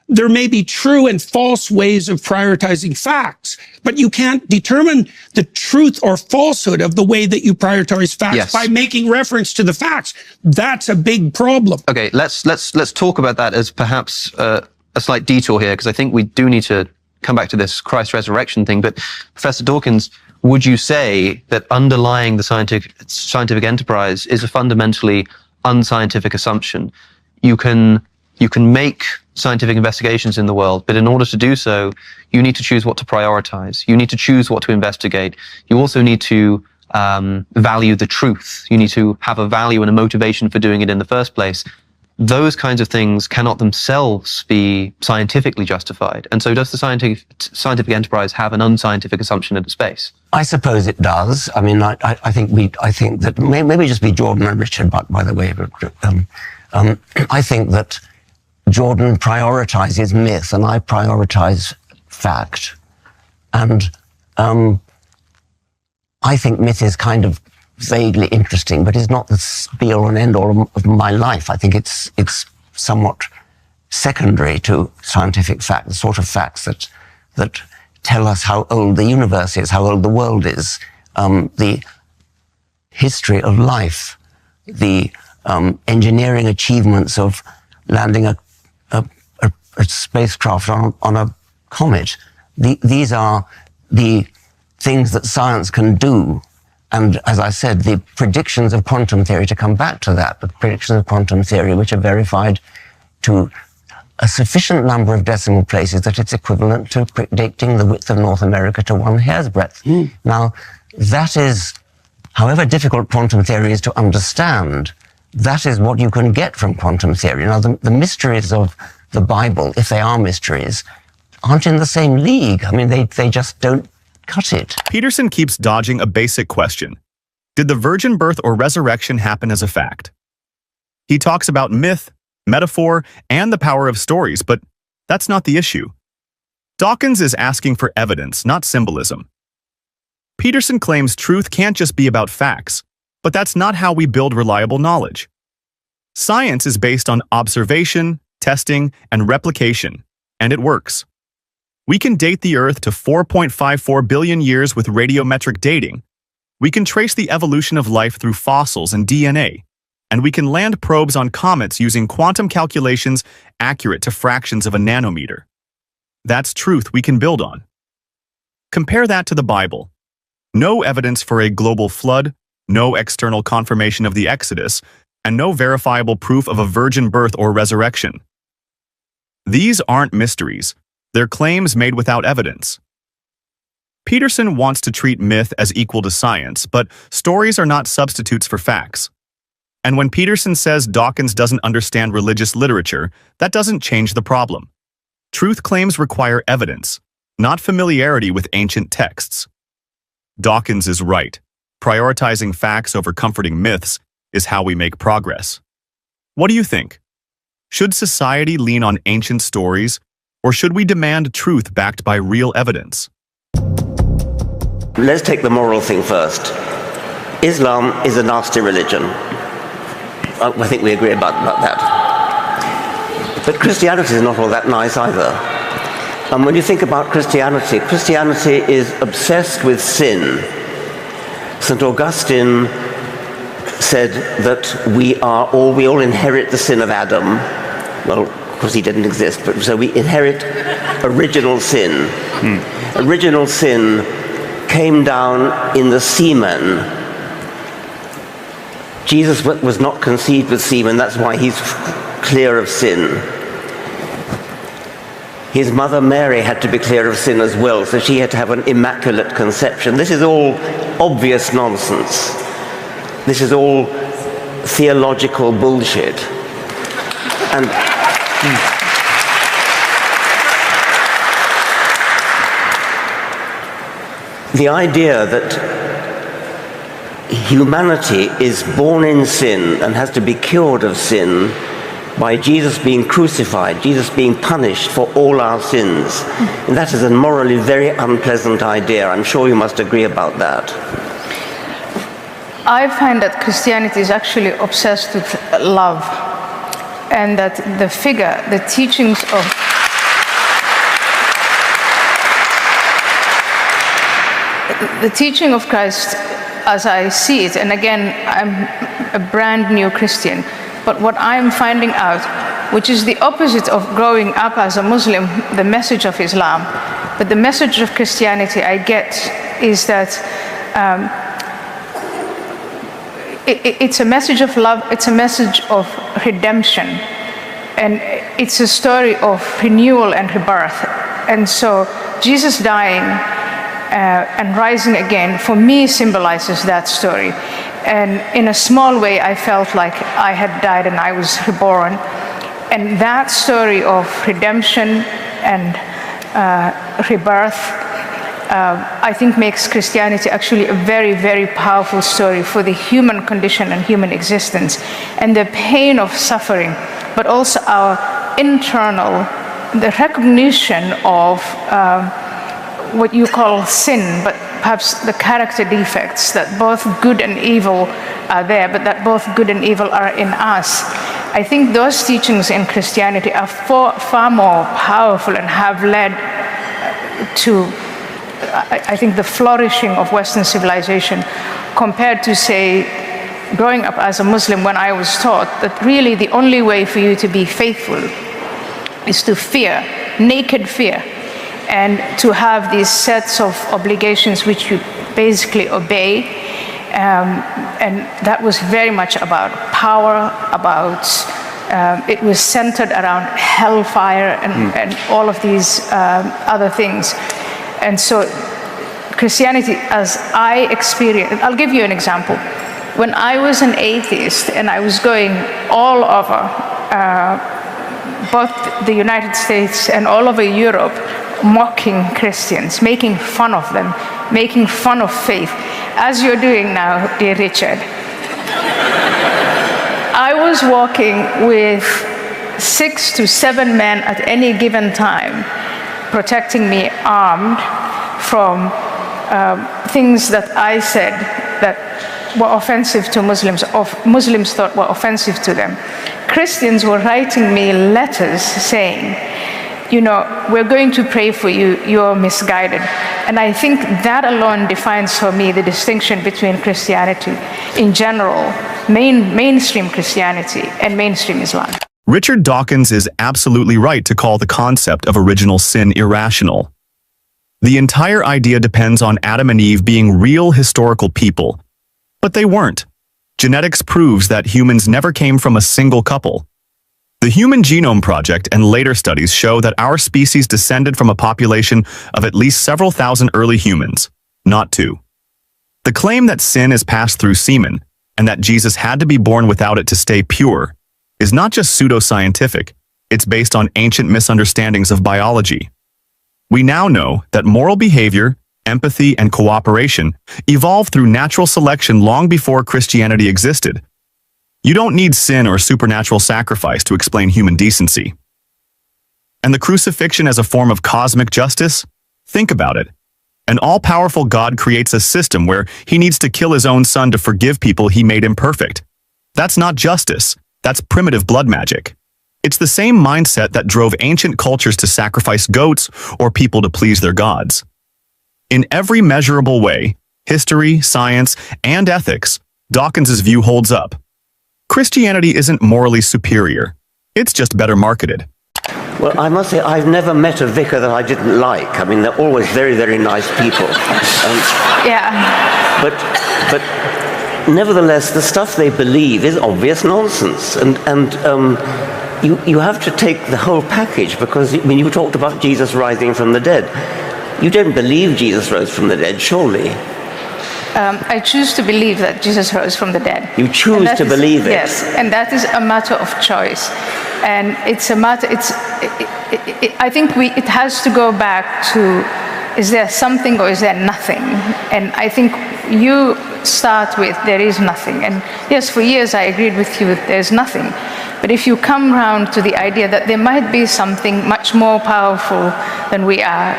There may be true and false ways of prioritizing facts, but you can't determine the truth or falsehood of the way that you prioritize facts by making reference to the facts. That's a big problem. Okay, let's talk about that as perhaps a slight detour here, because I think we do need to come back to this Christ resurrection thing. But Professor Dawkins, would you say that underlying the scientific enterprise is a fundamentally unscientific assumption? You can make scientific investigations in the world, but in order to do so, you need to choose what to prioritize. You need to choose what to investigate. You also need to value the truth. You need to have a value and a motivation for doing it in the first place. Those kinds of things cannot themselves be scientifically justified. And so does the scientific enterprise have an unscientific assumption of the space? I suppose it does. I mean, I think that maybe just be Jordan and Richard, by the way. I think that Jordan prioritizes myth and I prioritize fact. And I think myth is kind of vaguely interesting, but it's not the be-all and end-all of my life. I think it's somewhat secondary to scientific fact, the sort of facts that tell us how old the universe is, how old the world is, the history of life, the engineering achievements of landing a spacecraft on a comet. These are the things that science can do. And as I said, the predictions of quantum theory, to come back to that, the predictions of quantum theory, which are verified to a sufficient number of decimal places that it's equivalent to predicting the width of North America to 1 hair's breadth. Now, that is, however difficult quantum theory is to understand, that is what you can get from quantum theory. Now, the mysteries of the Bible, if they are mysteries, aren't in the same league. I mean, they just don't cut it. Peterson keeps dodging a basic question. Did the virgin birth or resurrection happen as a fact? He talks about myth, metaphor, and the power of stories, but that's not the issue. Dawkins is asking for evidence, not symbolism. Peterson claims truth can't just be about facts, but that's not how we build reliable knowledge. Science is based on observation, testing, and replication, and it works. We can date the Earth to 4.54 billion years with radiometric dating. We can trace the evolution of life through fossils and DNA, and we can land probes on comets using quantum calculations accurate to fractions of a nanometer. That's truth we can build on. Compare that to the Bible. No evidence for a global flood, no external confirmation of the Exodus, and no verifiable proof of a virgin birth or resurrection. These aren't mysteries. They're claims made without evidence. Peterson wants to treat myth as equal to science, but stories are not substitutes for facts. And when Peterson says Dawkins doesn't understand religious literature, that doesn't change the problem. Truth claims require evidence, not familiarity with ancient texts. Dawkins is right. Prioritizing facts over comforting myths is how we make progress. What do you think? Should society lean on ancient stories, or should we demand truth backed by real evidence? Let's take the moral thing first. Islam is a nasty religion. I think we agree about that. But Christianity is not all that nice either. And when you think about Christianity, Christianity is obsessed with sin. St. Augustine said that we all inherit the sin of Adam. Well, of course he didn't exist, but so we inherit original sin. Original sin came down in the semen. Jesus was not conceived with semen, that's why he's clear of sin. His mother Mary had to be clear of sin as well, so she had to have an immaculate conception. This is all obvious nonsense. This is all theological bullshit. And the idea that humanity is born in sin and has to be cured of sin by Jesus being crucified, Jesus being punished for all our sins. And that is a morally very unpleasant idea. I'm sure you must agree about that. I find that Christianity is actually obsessed with love, and that the figure, the teachings of the teaching of Christ, as I see it, and again, I'm a brand new Christian, but what I'm finding out, which is the opposite of growing up as a Muslim, the message of Islam, but the message of Christianity I get is that it's a message of love, it's a message of redemption, and it's a story of renewal and rebirth. And so Jesus dying and rising again, for me, symbolizes that story. And in a small way, I felt like I had died and I was reborn. And that story of redemption and rebirth, I think makes Christianity actually a very, very powerful story for the human condition and human existence, and the pain of suffering, but also our internal, the recognition of what you call sin, but perhaps the character defects, that both good and evil are there, but that both good and evil are in us. I think those teachings in Christianity are far more powerful and have led to, I think, the flourishing of Western civilization compared to, say, growing up as a Muslim, when I was taught that really the only way for you to be faithful is to fear, naked fear, and to have these sets of obligations which you basically obey. And that was very much about power, it was centered around hellfire and all of these other things. And so Christianity, as I experienced, I'll give you an example. When I was an atheist and I was going all over both the United States and all over Europe, mocking Christians, making fun of them, making fun of faith, as you're doing now, dear Richard. I was walking with 6 to 7 men at any given time, protecting me, armed, from things that I said that were offensive to Muslims, or Muslims thought were offensive to them. Christians were writing me letters saying, you know, we're going to pray for you, you're misguided. And I think that alone defines for me the distinction between Christianity in general, mainstream Christianity, and mainstream Islam. Richard Dawkins is absolutely right to call the concept of original sin irrational. The entire idea depends on Adam and Eve being real historical people. But they weren't. Genetics proves that humans never came from a single couple. The Human Genome Project and later studies show that our species descended from a population of at least several thousand early humans, not 2. The claim that sin is passed through semen, and that Jesus had to be born without it to stay pure, is not just pseudoscientific, it's based on ancient misunderstandings of biology. We now know that moral behavior, empathy, and cooperation evolved through natural selection long before Christianity existed. You don't need sin or supernatural sacrifice to explain human decency. And the crucifixion as a form of cosmic justice? Think about it. An all-powerful God creates a system where he needs to kill his own son to forgive people he made imperfect. That's not justice. That's primitive blood magic. It's the same mindset that drove ancient cultures to sacrifice goats or people to please their gods. In every measurable way, history, science, and ethics, Dawkins's view holds up. Christianity isn't morally superior. It's just better marketed. Well, I must say, I've never met a vicar that I didn't like. I mean, they're always very, very nice people. Yeah. But nevertheless, the stuff they believe is obvious nonsense. And you have to take the whole package, because, I mean, you talked about Jesus rising from the dead. You don't believe Jesus rose from the dead, surely? I choose to believe that Jesus rose from the dead. You choose to believe it? Yes, and that is a matter of choice. And it's a matter, I think it has to go back to, is there something or is there nothing? And I think you start with, there is nothing. And yes, for years I agreed with you, there's nothing. But if you come round to the idea that there might be something much more powerful than we are,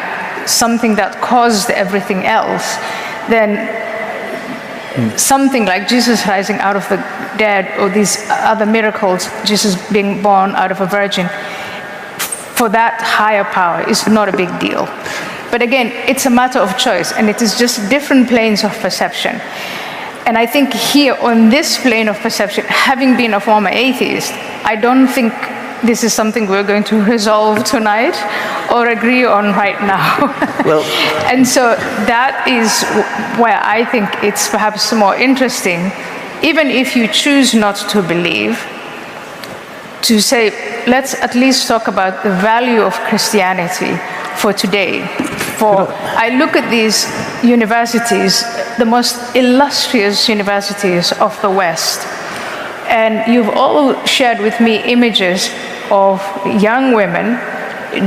something that caused everything else, then something like Jesus rising out of the dead, or these other miracles, Jesus being born out of a virgin, for that higher power is not a big deal. But again, it's a matter of choice, and it is just different planes of perception. And I think here, on this plane of perception, having been a former atheist, I don't think this is something we're going to resolve tonight or agree on right now. Well, and so that is where I think it's perhaps more interesting, even if you choose not to believe, to say, let's at least talk about the value of Christianity for today. For I look at these universities, the most illustrious universities of the West, and you've all shared with me images of young women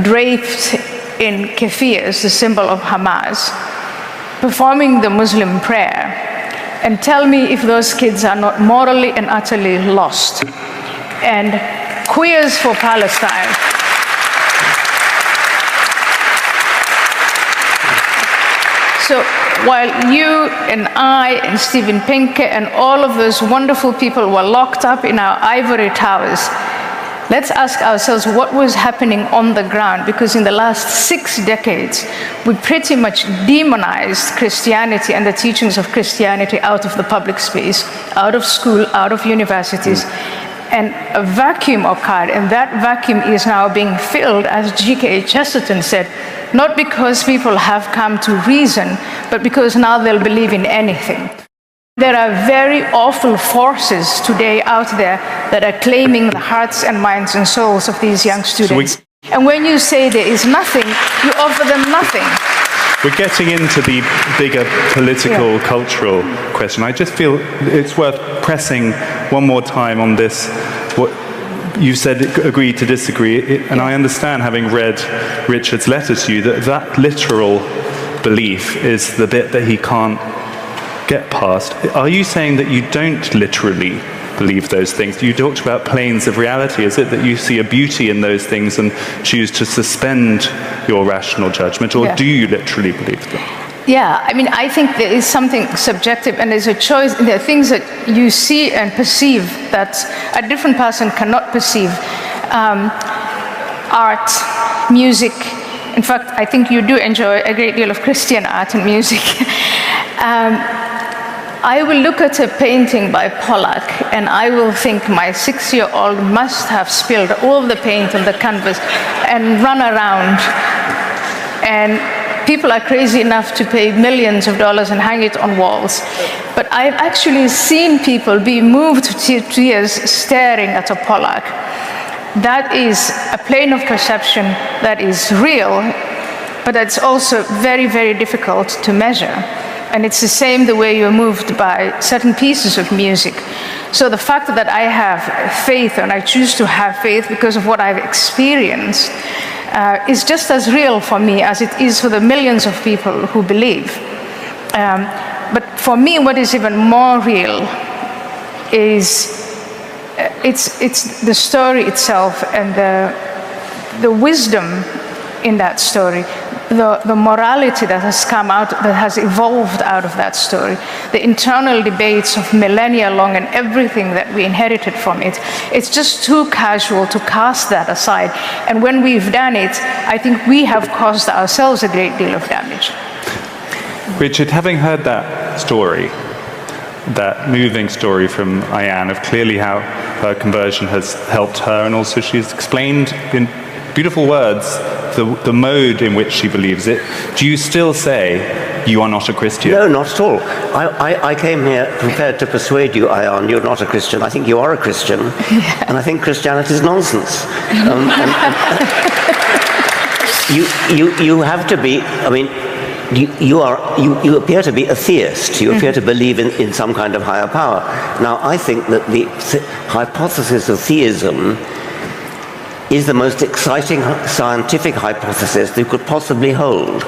draped in kefirs, the symbol of Hamas, performing the Muslim prayer. And tell me if those kids are not morally and utterly lost. And Queers for Palestine. So while you and I and Stephen Pinker and all of those wonderful people were locked up in our ivory towers, Let's ask ourselves what was happening on the ground, because in the last 6 decades, we pretty much demonized Christianity and the teachings of Christianity out of the public space, out of school, out of universities. And a vacuum occurred, and that vacuum is now being filled, as G.K. Chesterton said, not because people have come to reason, but because now they'll believe in anything. There are very awful forces today out there that are claiming the hearts and minds and souls of these young students. And when you say there is nothing, you offer them nothing. We're getting into the bigger political, cultural question. I just feel it's worth pressing one more time on this. What you said, agree to disagree, and I understand, having read Richard's letter to you, that literal belief is the bit that he can't get past. Are you saying that you don't literally believe those things? You talked about planes of reality. Is it that you see a beauty in those things and choose to suspend your rational judgment, or do you literally believe them? Yeah, I mean, I think there is something subjective, and there's a choice. There are things that you see and perceive that a different person cannot perceive. Art, music. In fact, I think you do enjoy a great deal of Christian art and music. I will look at a painting by Pollock and I will think my 6-year-old must have spilled all the paint on the canvas and run around. And people are crazy enough to pay millions of dollars and hang it on walls. But I've actually seen people be moved to tears staring at a Pollock. That is a plane of perception that is real, but that's also very, very difficult to measure. And it's the same the way you're moved by certain pieces of music. So the fact that I have faith, and I choose to have faith because of what I've experienced, is just as real for me as it is for the millions of people who believe. But for me, what is even more real is it's the story itself and the wisdom in that story. The morality that has come out, that has evolved out of that story, the internal debates of millennia long and everything that we inherited from it, it's just too casual to cast that aside. And when we've done it, I think we have caused ourselves a great deal of damage. Richard, having heard that story, that moving story from Ayan of clearly how her conversion has helped her, and also she's explained in beautiful words the mode in which she believes it, do you still say you are not a Christian? No, not at all. I came here prepared to persuade you, Ayan, you're not a Christian. I think you are a Christian, and I think Christianity is nonsense. You have to be, I mean, you appear to be a theist. You appear to believe in some kind of higher power. Now, I think that the hypothesis of theism is the most exciting scientific hypothesis that you could possibly hold.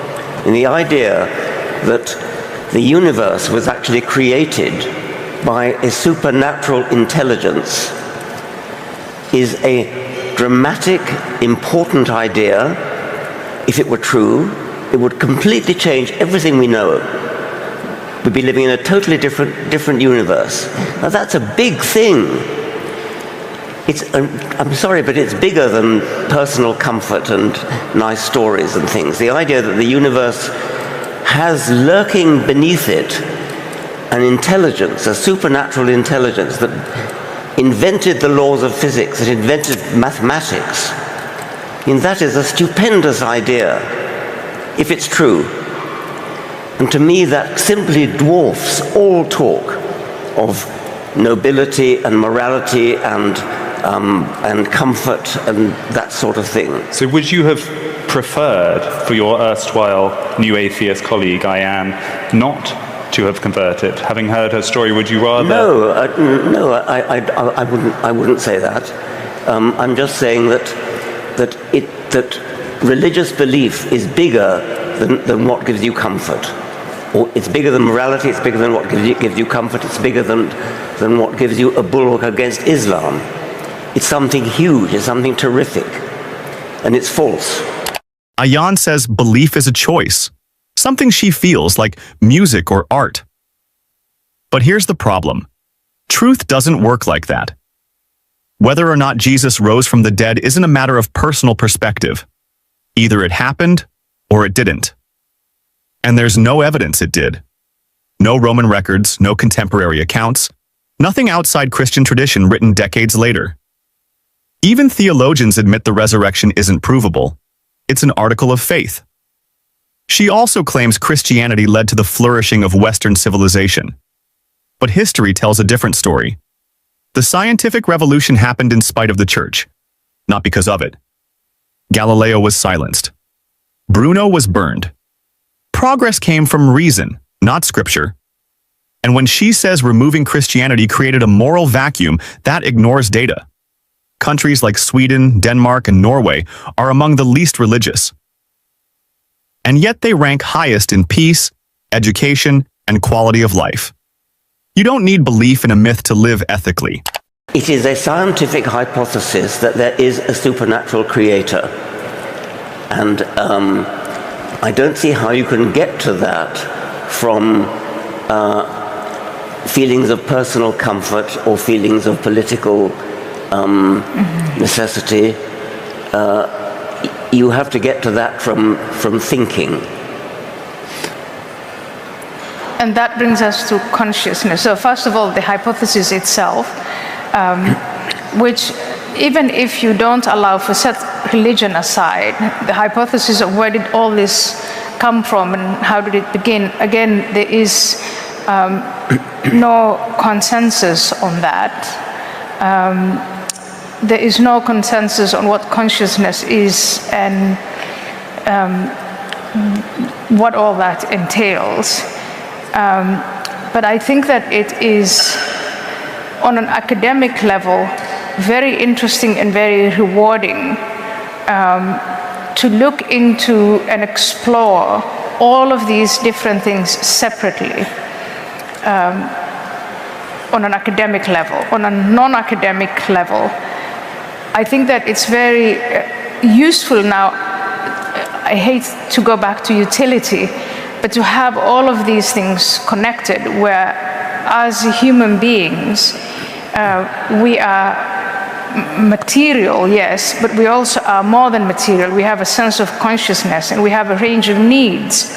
And the idea that the universe was actually created by a supernatural intelligence is a dramatic, important idea. If it were true, it would completely change everything we know. We'd be living in a totally different universe. Now that's a big thing. I'm sorry, but it's bigger than personal comfort and nice stories and things. The idea that the universe has lurking beneath it an intelligence, a supernatural intelligence that invented the laws of physics, that invented mathematics. And that is a stupendous idea, if it's true. And to me, that simply dwarfs all talk of nobility and morality and comfort and that sort of thing. So would you have preferred for your erstwhile new atheist colleague, Ayan, not to have converted? Having heard her story, would you rather... No, I wouldn't say that. I'm just saying that religious belief is bigger than what gives you comfort. Or it's bigger than morality, it's bigger than what gives you comfort, it's bigger than what gives you a bulwark against Islam. It's something huge, it's something terrific, and it's false. Ayan says belief is a choice, something she feels, like music or art. But here's the problem. Truth doesn't work like that. Whether or not Jesus rose from the dead isn't a matter of personal perspective. Either it happened or it didn't. And there's no evidence it did. No Roman records, no contemporary accounts, nothing outside Christian tradition written decades later. Even theologians admit the resurrection isn't provable. It's an article of faith. She also claims Christianity led to the flourishing of Western civilization. But history tells a different story. The scientific revolution happened in spite of the church, not because of it. Galileo was silenced. Bruno was burned. Progress came from reason, not scripture. And when she says removing Christianity created a moral vacuum, that ignores data. Countries like Sweden, Denmark, and Norway are among the least religious. And yet they rank highest in peace, education, and quality of life. You don't need belief in a myth to live ethically. It is a scientific hypothesis that there is a supernatural creator. And I don't see how you can get to that from feelings of personal comfort or feelings of political necessity. You have to get to that from thinking. And that brings us to consciousness. So first of all, the hypothesis itself, which even if you don't allow for set religion aside, the hypothesis of where did all this come from and how did it begin, again, there is no consensus on that. There is no consensus on what consciousness is and what all that entails. But I think that it is, on an academic level, very interesting and very rewarding to look into and explore all of these different things separately on an academic level. On a non-academic level, I think that it's very useful now. I hate to go back to utility, but to have all of these things connected, where as human beings, we are material, yes, but we also are more than material. We have a sense of consciousness and we have a range of needs.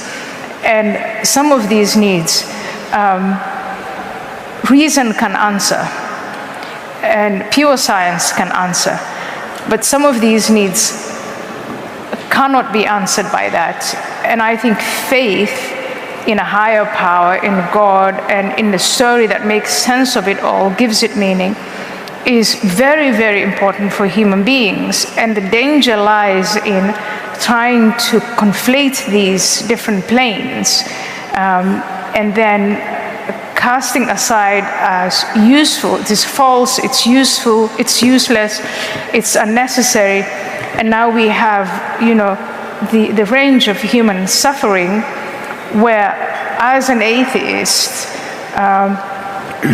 And some of these needs, reason can answer and pure science can answer. But some of these needs cannot be answered by that. And I think faith in a higher power, in God, and in the story that makes sense of it all, gives it meaning, is very, very important for human beings. And the danger lies in trying to conflate these different planes and then casting aside as useful. It is false, it's useful, it's useless, it's unnecessary. And now we have, the range of human suffering where, as an atheist,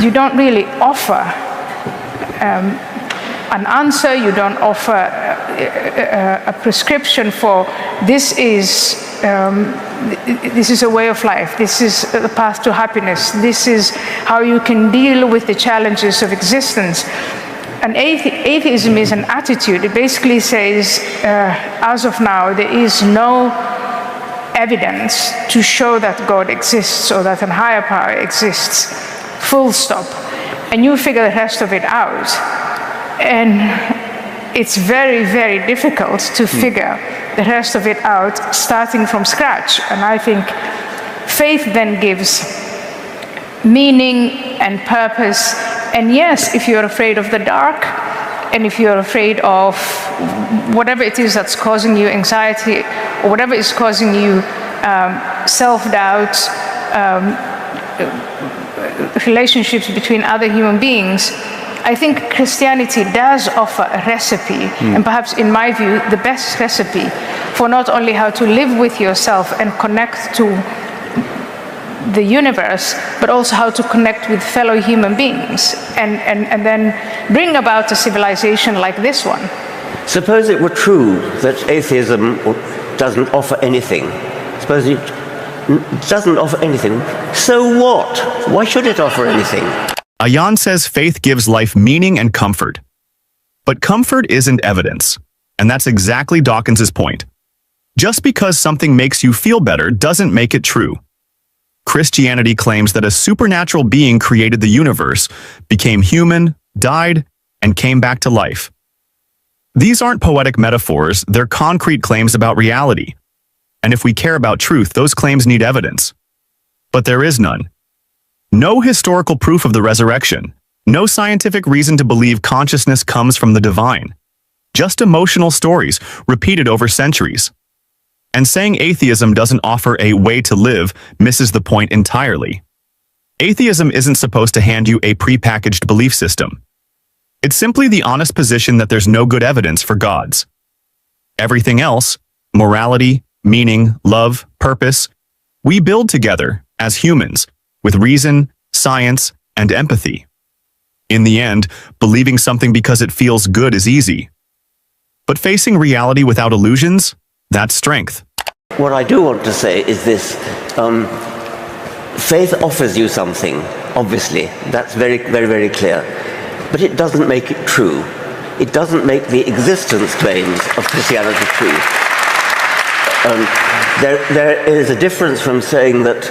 you don't really offer an answer, you don't offer a prescription for this is a way of life, this is the path to happiness, this is how you can deal with the challenges of existence. And atheism is an attitude. It basically says, as of now, there is no evidence to show that God exists or that a higher power exists, full stop. And you figure the rest of it out. And it's very, very difficult to figure the rest of it out starting from scratch. And I think faith then gives meaning and purpose. And yes, if you're afraid of the dark, and if you're afraid of whatever it is that's causing you anxiety, or whatever is causing you self-doubt, relationships between other human beings, I think Christianity does offer a recipe, and perhaps, in my view, the best recipe for not only how to live with yourself and connect to the universe, but also how to connect with fellow human beings and then bring about a civilization like this one. Suppose it were true that atheism doesn't offer anything. Suppose it doesn't offer anything. So what? Why should it offer anything? Ayan says faith gives life meaning and comfort. But comfort isn't evidence, and that's exactly Dawkins's point. Just because something makes you feel better doesn't make it true. Christianity claims that a supernatural being created the universe, became human, died, and came back to life. These aren't poetic metaphors, they're concrete claims about reality. And if we care about truth, those claims need evidence. But there is none. No historical proof of the resurrection. No scientific reason to believe consciousness comes from the divine. Just emotional stories, repeated over centuries. And saying atheism doesn't offer a way to live misses the point entirely. Atheism isn't supposed to hand you a prepackaged belief system. It's simply the honest position that there's no good evidence for gods. Everything else, morality, meaning, love, purpose, we build together as humans with reason, science, and empathy. In the end, believing something because it feels good is easy. But facing reality without illusions, that's strength. What I do want to say is this. Faith offers you something, obviously. That's very, very, very clear. But it doesn't make it true. It doesn't make the existence claims of Christianity true. There is a difference from saying that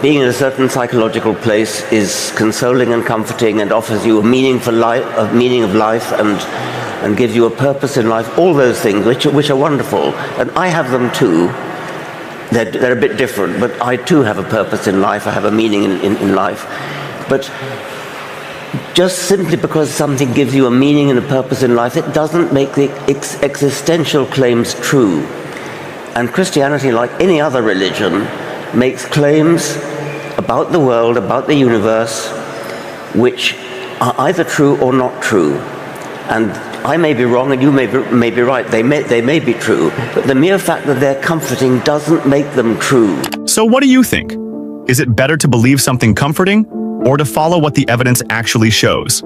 being in a certain psychological place is consoling and comforting and offers you a meaning of life and gives you a purpose in life, all those things which are wonderful. And I have them too. They're a bit different, but I too have a purpose in life, I have a meaning in life. But just simply because something gives you a meaning and a purpose in life, it doesn't make the existential claims true. And Christianity, like any other religion, makes claims about the world, about the universe, which are either true or not true. And I may be wrong and you may be right. They may be true, but the mere fact that they're comforting doesn't make them true. So what do you think? Is it better to believe something comforting or to follow what the evidence actually shows?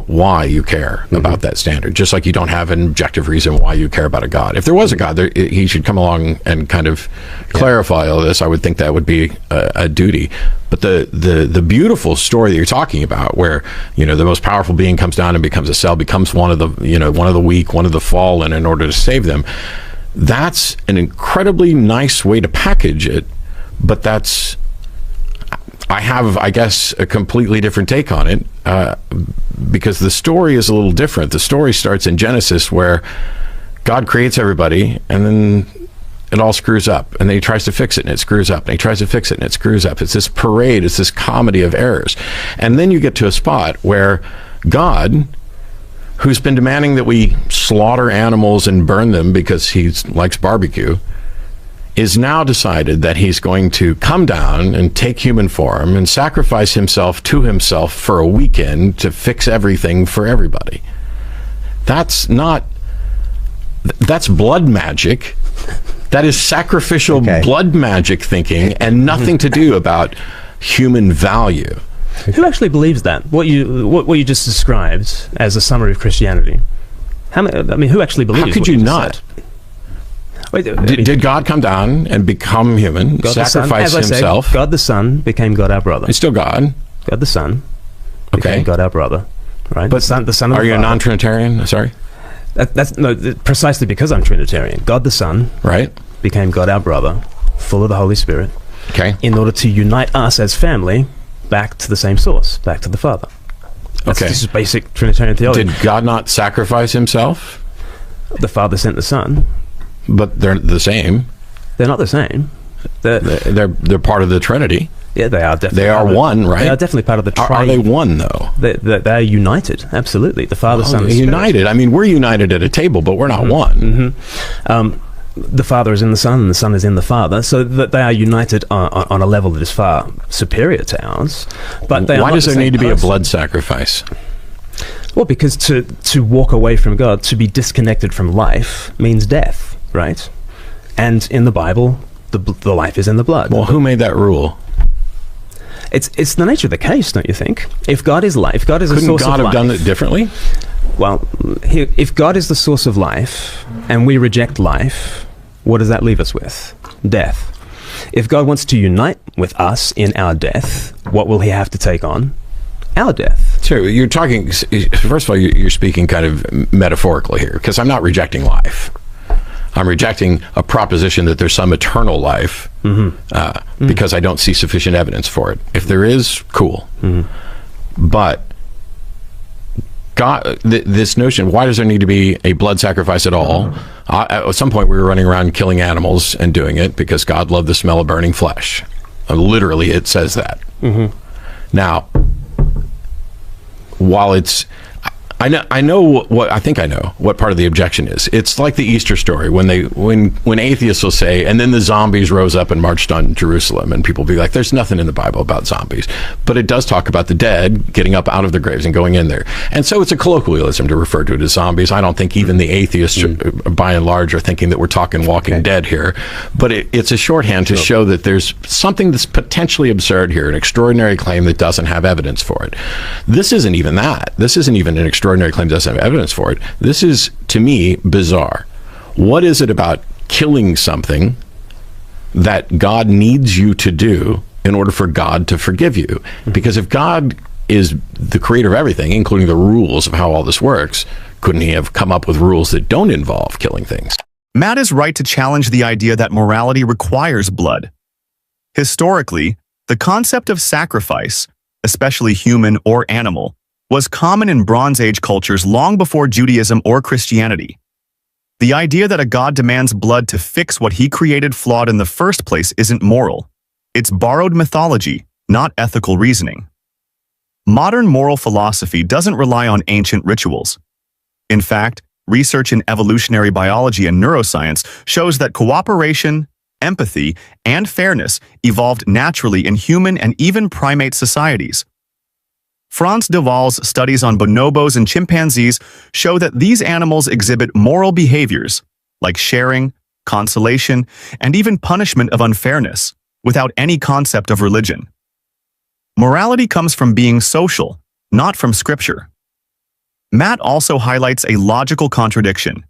Why you care about that standard, just like you don't have an objective reason why you care about a God. If there was a God, he should come along and kind of clarify all this. I would think that would be a duty. But the beautiful story that you're talking about, where the most powerful being comes down and becomes a cell, becomes one of the weak, one of the fallen, in order to save them. That's an incredibly nice way to package it, but I have, I guess, a completely different take on it, because the story is a little different. The story starts in Genesis, where God creates everybody, and then it all screws up, and then he tries to fix it, and it screws up, and he tries to fix it, and it screws up. It's this parade, it's this comedy of errors. And then you get to a spot where God, who's been demanding that we slaughter animals and burn them because he likes barbecue, is now decided that he's going to come down and take human form and sacrifice himself to himself for a weekend to fix everything for everybody. That's blood magic. That is sacrificial blood magic thinking, and nothing to do about human value. Who actually believes that? What you just described as a summary of Christianity. Who actually believes? How could you not? Did God come down and become human, sacrifice himself? God the Son became God our brother. He's still God. God the Son became God our brother. Right? But the Son. Are you a non-Trinitarian? Sorry. That's precisely because I'm Trinitarian. God the Son, became God our brother, full of the Holy Spirit. Okay. In order to unite us as family back to the same source, back to the Father. This is basic Trinitarian theology. Did God not sacrifice himself? The Father sent the Son. But they're the same. They're not the same. They're part of the Trinity. Yeah, they are definitely. They are one, right? They are definitely part of the Trinity. Are they one, though? They are united, absolutely. The Father, Son, and Spirit. United. I mean, we're united at a table, but we're not one. The Father is in the Son, and the Son is in the Father, so that they are united on a level that is far superior to ours. But they are why does there need to be person. a blood sacrifice? Well, because to walk away from God, to be disconnected from life, means death. Right? And in the Bible, the life is in the blood. Well, who made that rule? It's the nature of the case, don't you think? If God is life, God is a source of life. Couldn't God have done it differently? Well, if God is the source of life, and we reject life, what does that leave us with? Death. If God wants to unite with us in our death, what will he have to take on? our death. So you're talking, first of all, you're speaking kind of metaphorically here, because I'm not rejecting life. I'm rejecting a proposition that there's some eternal life because I don't see sufficient evidence for it. If there is, cool. But God, this notion, why does there need to be a blood sacrifice at all? At some point we were running around killing animals and doing it because God loved the smell of burning flesh. Literally, it says that. Now, while it's, I know what I think I know what part of the objection is. It's like the Easter story when atheists will say, and then the zombies rose up and marched on Jerusalem, and people will be like, "There's nothing in the Bible about zombies," but it does talk about the dead getting up out of their graves and going in there, and so it's a colloquialism to refer to it as zombies. I don't think even the atheists, by and large, are thinking that we're talking Walking Dead here, but it's a shorthand to show that there's something that's potentially absurd here, an extraordinary claim that doesn't have evidence for it. This isn't even that. This isn't even an extraordinary claim that doesn't have evidence for it. This is, to me, bizarre. What is it about killing something that God needs you to do in order for God to forgive you? Because if God is the creator of everything, including the rules of how all this works, couldn't he have come up with rules that don't involve killing things? Matt is right to challenge the idea that morality requires blood. Historically, the concept of sacrifice, especially human or animal, was common in Bronze Age cultures long before Judaism or Christianity. The idea that a god demands blood to fix what he created flawed in the first place isn't moral. It's borrowed mythology, not ethical reasoning. Modern moral philosophy doesn't rely on ancient rituals. In fact, research in evolutionary biology and neuroscience shows that cooperation, empathy, and fairness evolved naturally in human and even primate societies. Frans de Waal's studies on bonobos and chimpanzees show that these animals exhibit moral behaviors, like sharing, consolation, and even punishment of unfairness, without any concept of religion. Morality comes from being social, not from scripture. Matt also highlights a logical contradiction.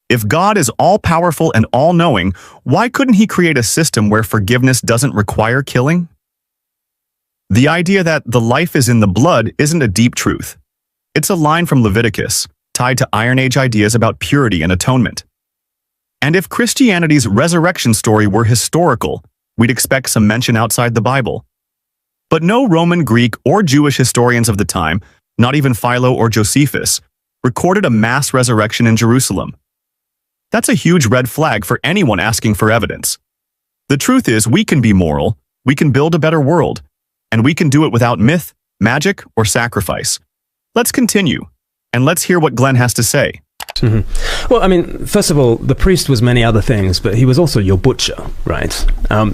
If God is all-powerful and all-knowing, why couldn't he create a system where forgiveness doesn't require killing? The idea that the life is in the blood isn't a deep truth. It's a line from Leviticus, tied to Iron Age ideas about purity and atonement. And if Christianity's resurrection story were historical, we'd expect some mention outside the Bible. But no Roman, Greek, or Jewish historians of the time, not even Philo or Josephus, recorded a mass resurrection in Jerusalem. That's a huge red flag for anyone asking for evidence. The truth is, we can be moral, we can build a better world, and we can do it without myth, magic, or sacrifice. Let's continue, and let's hear what Glenn has to say. Well, I mean, first of all, the priest was many other things, but he was also your butcher, right?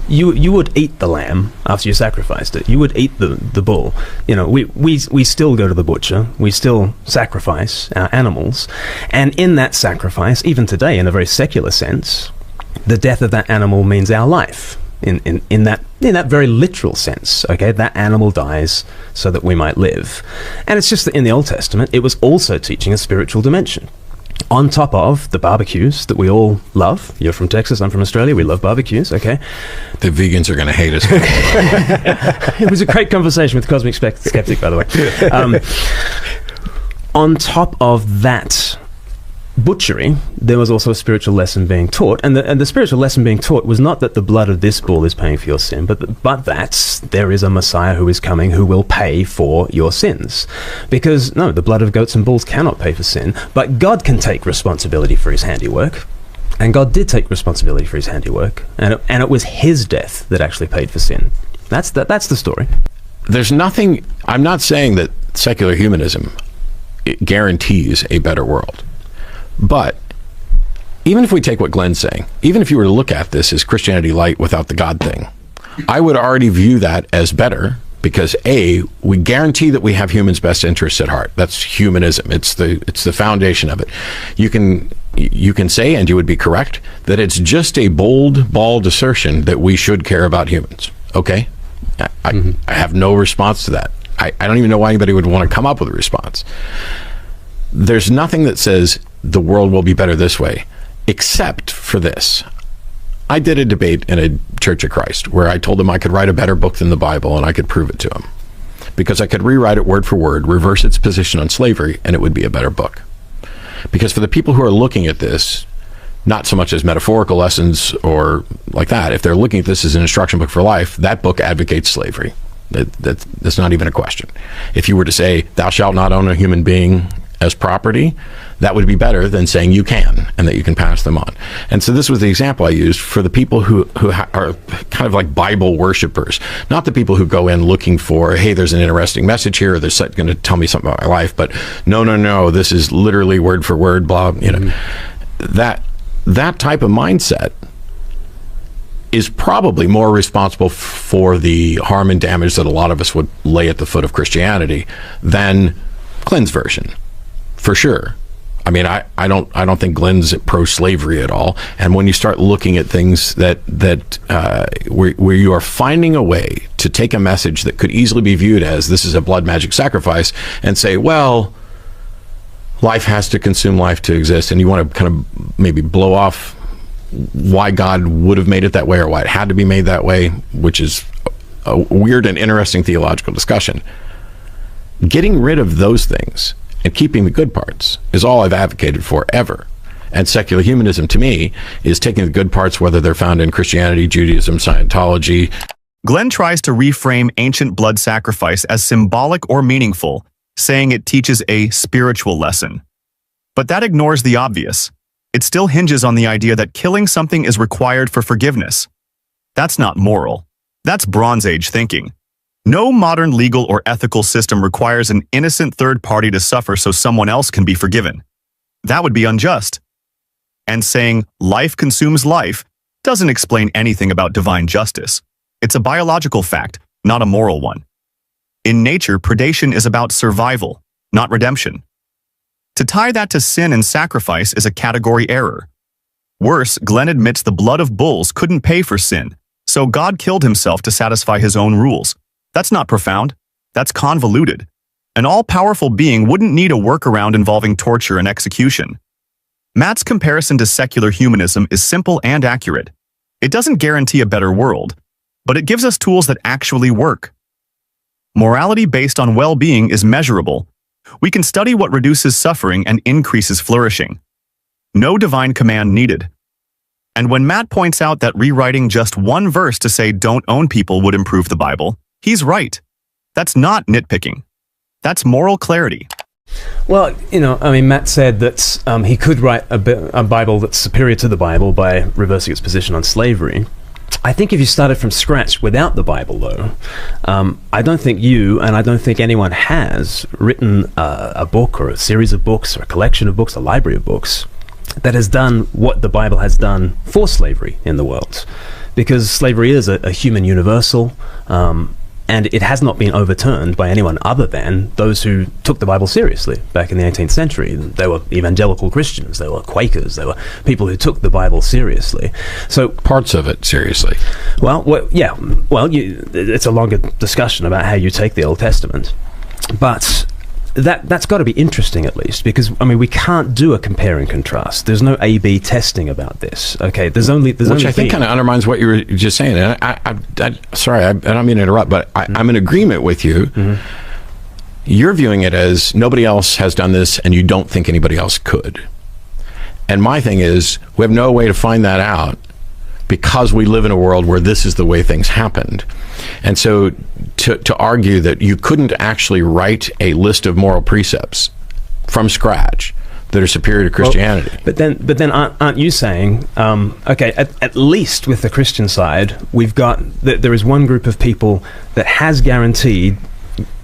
You would eat the lamb after you sacrificed it. You would eat the bull. You know, we still go to the butcher. We still sacrifice our animals. And in that sacrifice, even today, in a very secular sense, the death of that animal means our life. In that very literal sense, okay, that animal dies so that we might live. And it's just that in the Old Testament, it was also teaching a spiritual dimension. On top of the barbecues that we all love. You're from Texas, I'm from Australia, we love barbecues, okay? The vegans are going to hate us. It was a great conversation with Cosmic Skeptic, by the way. On top of that butchery, there was also a spiritual lesson being taught, and the spiritual lesson being taught was not that the blood of this bull is paying for your sin, but that there is a Messiah who is coming who will pay for your sins. Because no, the blood of goats and bulls cannot pay for sin, but God can take responsibility for his handiwork, and God did take responsibility for his handiwork, and it was his death that actually paid for sin. That's the story. There's nothing, I'm not saying that secular humanism guarantees a better world. But even if we take what Glenn's saying, even if you were to look at this as Christianity light without the God thing, I would already view that as better because A, we guarantee that we have humans' best interests at heart. That's humanism. It's the foundation of it. You can say, and you would be correct, that it's just a bold, bald assertion that we should care about humans. Okay? I have no response to that. I don't even know why anybody would want to come up with a response. There's nothing that says the world will be better this way, except for this. I did a debate in a Church of Christ where I told them I could write a better book than the Bible and I could prove it to them. because I could rewrite it word for word, reverse its position on slavery, and it would be a better book. Because for the people who are looking at this, not so much as metaphorical lessons or like that, if they're looking at this as an instruction book for life, that book advocates slavery. That's not even a question. If you were to say, thou shalt not own a human being as property, that would be better than saying you can, and that you can pass them on. And so this was the example I used for the people who are kind of like Bible worshipers, not the people who go in looking for, hey, there's an interesting message here, or they're going to tell me something about my life, but no, this is literally word for word, blah, you know. That type of mindset is probably more responsible for the harm and damage that a lot of us would lay at the foot of Christianity than Glenn's version, for sure. I mean, I don't think Glenn's pro-slavery at all. And when you start looking at things that where you are finding a way to take a message that could easily be viewed as this is a blood magic sacrifice and say, well, life has to consume life to exist, and you want to kind of maybe blow off why God would have made it that way or why it had to be made that way, which is a weird and interesting theological discussion. Getting rid of those things and keeping the good parts is all I've advocated for ever. And secular humanism, to me, is taking the good parts, whether they're found in Christianity, Judaism, Scientology. Glenn tries to reframe ancient blood sacrifice as symbolic or meaningful, saying it teaches a spiritual lesson. But that ignores the obvious. It still hinges on the idea that killing something is required for forgiveness. That's not moral. That's Bronze Age thinking. No modern legal or ethical system requires an innocent third party to suffer so someone else can be forgiven. That would be unjust. And saying life consumes life doesn't explain anything about divine justice. It's a biological fact, not a moral one. In nature, predation is about survival, not redemption. To tie that to sin and sacrifice is a category error. Worse, Glenn admits the blood of bulls couldn't pay for sin, so God killed himself to satisfy his own rules. That's not profound. That's convoluted. An all-powerful being wouldn't need a workaround involving torture and execution. Matt's comparison to secular humanism is simple and accurate. It doesn't guarantee a better world, but it gives us tools that actually work. Morality based on well-being is measurable. We can study what reduces suffering and increases flourishing. No divine command needed. And when Matt points out that rewriting just one verse to say don't own people would improve the Bible, he's right. That's not nitpicking. That's moral clarity. Well, Matt said that he could write a Bible that's superior to the Bible by reversing its position on slavery. I think if you started from scratch without the Bible, though, I don't think you and I don't think anyone has written a book or a series of books or a collection of books, a library of books, that has done what the Bible has done for slavery in the world. Because slavery is a human universal, and it has not been overturned by anyone other than those who took the Bible seriously back in the 18th century. They were evangelical Christians, they were Quakers, they were people who took the Bible seriously. So parts of it seriously. It's a longer discussion about how you take the Old Testament, but that's got to be interesting at least, because we can't do a compare and contrast. There's no A/B testing about this. Okay, there's only which I think kind of undermines what you were just saying. And I sorry, I don't mean to interrupt, but I'm in agreement with you. Mm-hmm. You're viewing it as nobody else has done this, and you don't think anybody else could. And my thing is, we have no way to find that out because we live in a world where this is the way things happened. And so to argue that you couldn't actually write a list of moral precepts from scratch that are superior to Christianity. Well, but then aren't you saying, at least with the Christian side, we've got, there is one group of people that has guaranteed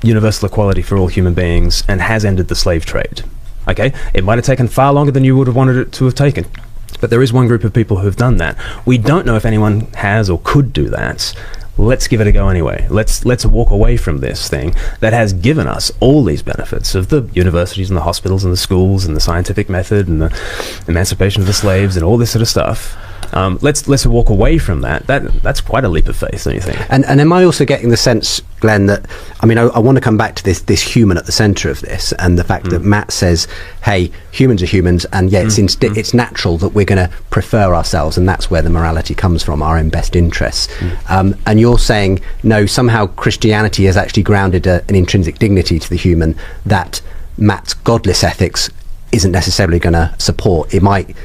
universal equality for all human beings and has ended the slave trade. Okay, it might have taken far longer than you would have wanted it to have taken, but there is one group of people who have done that. We don't know if anyone has or could do that. Let's give it a go anyway. Let's walk away from this thing that has given us all these benefits of the universities and the hospitals and the schools and the scientific method and the emancipation of the slaves and all this sort of stuff. Let's walk away from that. That's quite a leap of faith, don't you think? And am I also getting the sense, Glenn, that I want to come back to this human at the centre of this, and the fact that Matt says, hey, humans are humans, and it's natural that we're going to prefer ourselves, and that's where the morality comes from, our own best interests. And you're saying, no, somehow Christianity has actually grounded an intrinsic dignity to the human that Matt's godless ethics isn't necessarily going to support. It might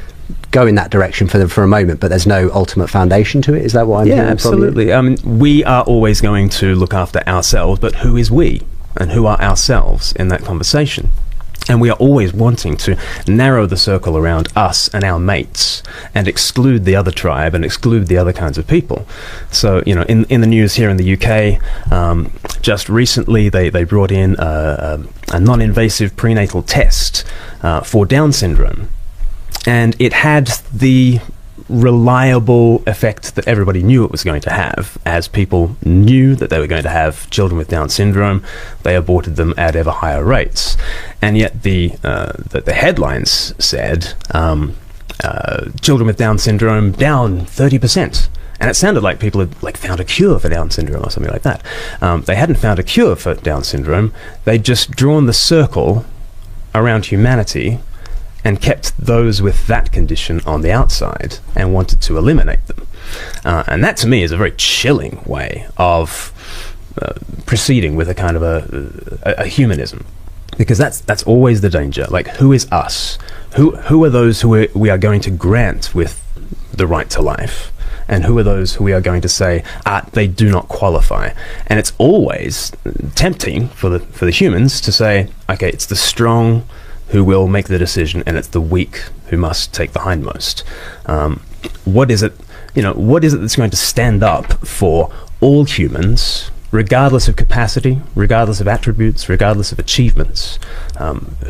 go in that direction for a moment, but there's no ultimate foundation to it. Is that what I'm hearing? Yeah, absolutely. I mean, we are always going to look after ourselves, but who is we and who are ourselves in that conversation? And we are always wanting to narrow the circle around us and our mates and exclude the other tribe and exclude the other kinds of people. So, in the news here in the UK, just recently they brought in a non-invasive prenatal test for Down syndrome. And it had the reliable effect that everybody knew it was going to have. As people knew that they were going to have children with Down syndrome, they aborted them at ever higher rates. And yet the headlines said, children with Down syndrome down 30%. And it sounded like people had found a cure for Down syndrome or something like that. They hadn't found a cure for Down syndrome. They'd just drawn the circle around humanity and kept those with that condition on the outside and wanted to eliminate them. And that, to me, is a very chilling way of proceeding with a kind of a humanism. Because that's always the danger. Who is us? Who are those who we are going to grant with the right to life? And who are those who we are going to say, they do not qualify? And it's always tempting for the humans to say, okay, it's the strong who will make the decision, and it's the weak who must take the hindmost. What is it that's going to stand up for all humans, regardless of capacity, regardless of attributes, regardless of achievements?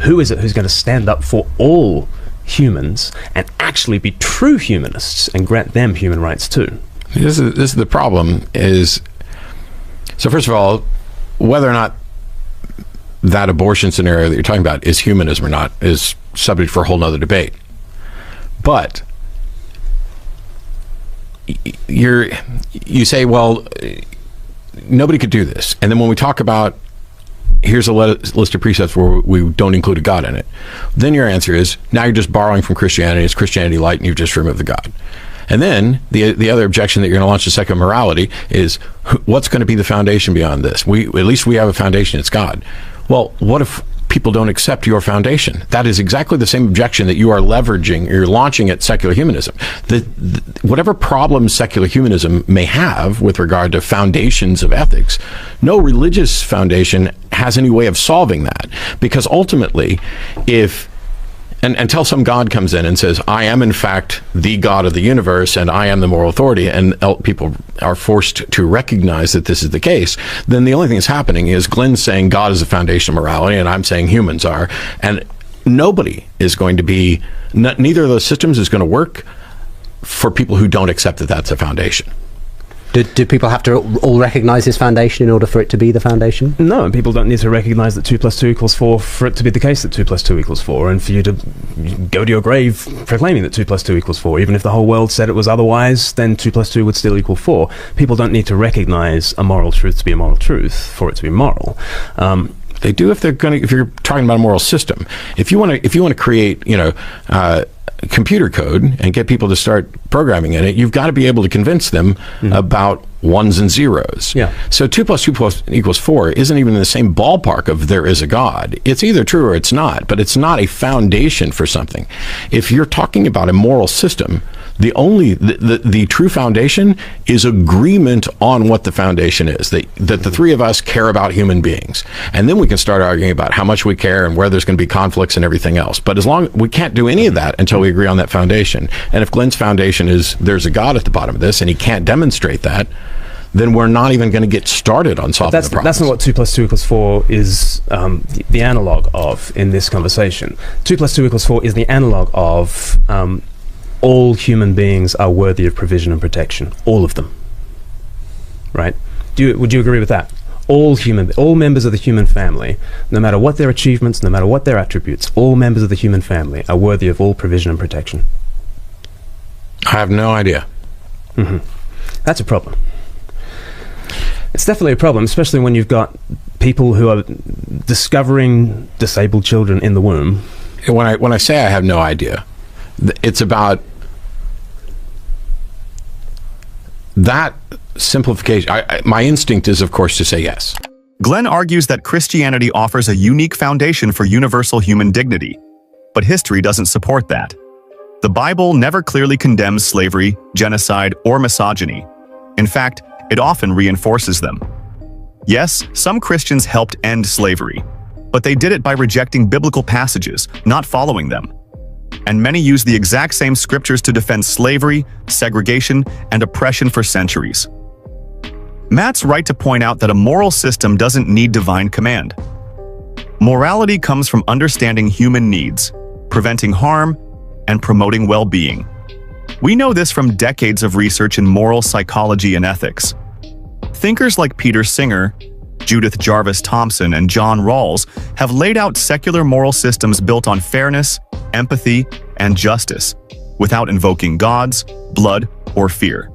Who is it who's going to stand up for all humans and actually be true humanists and grant them human rights too? This is the problem. So first of all, whether or not that abortion scenario that you're talking about is humanism or not is subject for a whole nother debate. But you say, well, nobody could do this. And then when we talk about, here's a list of precepts where we don't include a God in it, then your answer is, now you're just borrowing from Christianity. It's Christianity light, and you've just removed the God. And then the other objection that you're going to launch to secular morality is, what's going to be the foundation beyond this? At least we have a foundation. It's God. Well, what if people don't accept your foundation? That is exactly the same objection that you are leveraging, you're launching at secular humanism. Whatever problems secular humanism may have with regard to foundations of ethics, no religious foundation has any way of solving that. Because ultimately, until some God comes in and says, I am in fact the God of the universe and I am the moral authority, and people are forced to recognize that this is the case, then the only thing that's happening is Glenn's saying God is the foundation of morality and I'm saying humans are, and nobody is going to be, neither of those systems is going to work for people who don't accept that that's a foundation. Do people have to all recognise this foundation in order for it to be the foundation? No, people don't need to recognise that 2 + 2 = 4 for it to be the case that 2 + 2 = 4, and for you to go to your grave proclaiming that 2 + 2 = 4. Even if the whole world said it was otherwise, then 2 + 2 would still equal 4. People don't need to recognise a moral truth to be a moral truth for it to be moral. They do if you're talking about a moral system. If you want to create, computer code and get people to start programming in it, you've got to be able to convince them about ones and zeros. Yeah. So 2 + 2 = 4 isn't even in the same ballpark of there is a God. It's either true or it's not, but it's not a foundation for something. If you're talking about a moral system, the true foundation is agreement on what the foundation is, that the three of us care about human beings. And then we can start arguing about how much we care and where there's going to be conflicts and everything else. But as long we can't do any of that until we agree on that foundation. And if Glenn's foundation is there's a God at the bottom of this and he can't demonstrate that, then we're not even going to get started on solving the problem. That's not what 2 + 2 = 4 is the analog of in this conversation. 2 + 2 = 4 is the analog of all human beings are worthy of provision and protection. All of them. Right? Would you agree with that? All members of the human family, no matter what their achievements, no matter what their attributes, all members of the human family are worthy of all provision and protection. I have no idea. Mm-hmm. That's a problem. It's definitely a problem, especially when you've got people who are discovering disabled children in the womb. When I say I have no idea, it's about that simplification. My instinct is, of course, to say yes. Glenn argues that Christianity offers a unique foundation for universal human dignity, but history doesn't support that. The Bible never clearly condemns slavery, genocide, or misogyny. In fact, it often reinforces them. Yes, some Christians helped end slavery, but they did it by rejecting biblical passages, not following them. And many used the exact same scriptures to defend slavery, segregation, and oppression for centuries. Matt's right to point out that a moral system doesn't need divine command. Morality comes from understanding human needs, preventing harm, and promoting well-being. We know this from decades of research in moral psychology and ethics. Thinkers like Peter Singer, Judith Jarvis Thompson, and John Rawls have laid out secular moral systems built on fairness, empathy, and justice, without invoking gods, blood, or fear.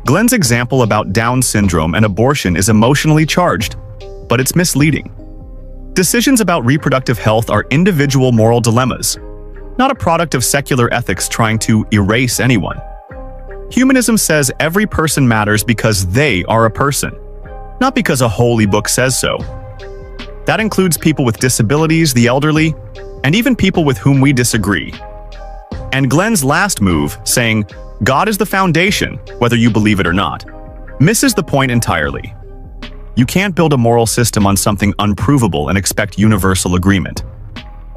Glenn's example about Down syndrome and abortion is emotionally charged, but it's misleading. Decisions about reproductive health are individual moral dilemmas, not a product of secular ethics trying to erase anyone. Humanism says every person matters because they are a person, not because a holy book says so. That includes people with disabilities, the elderly, and even people with whom we disagree. And Glenn's last move, saying, God is the foundation, whether you believe it or not, misses the point entirely. You can't build a moral system on something unprovable and expect universal agreement.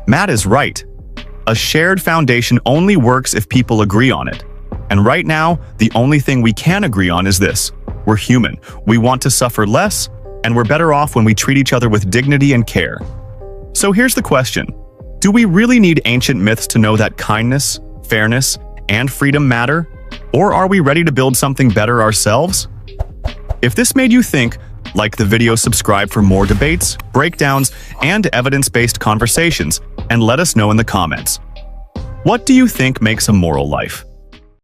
Matt is right. A shared foundation only works if people agree on it. And right now, the only thing we can agree on is this. We're human. We want to suffer less, and we're better off when we treat each other with dignity and care. So here's the question. Do we really need ancient myths to know that kindness, fairness, and freedom matter? Or are we ready to build something better ourselves? If this made you think, like the video, subscribe for more debates, breakdowns, and evidence-based conversations, and let us know in the comments. What do you think makes a moral life?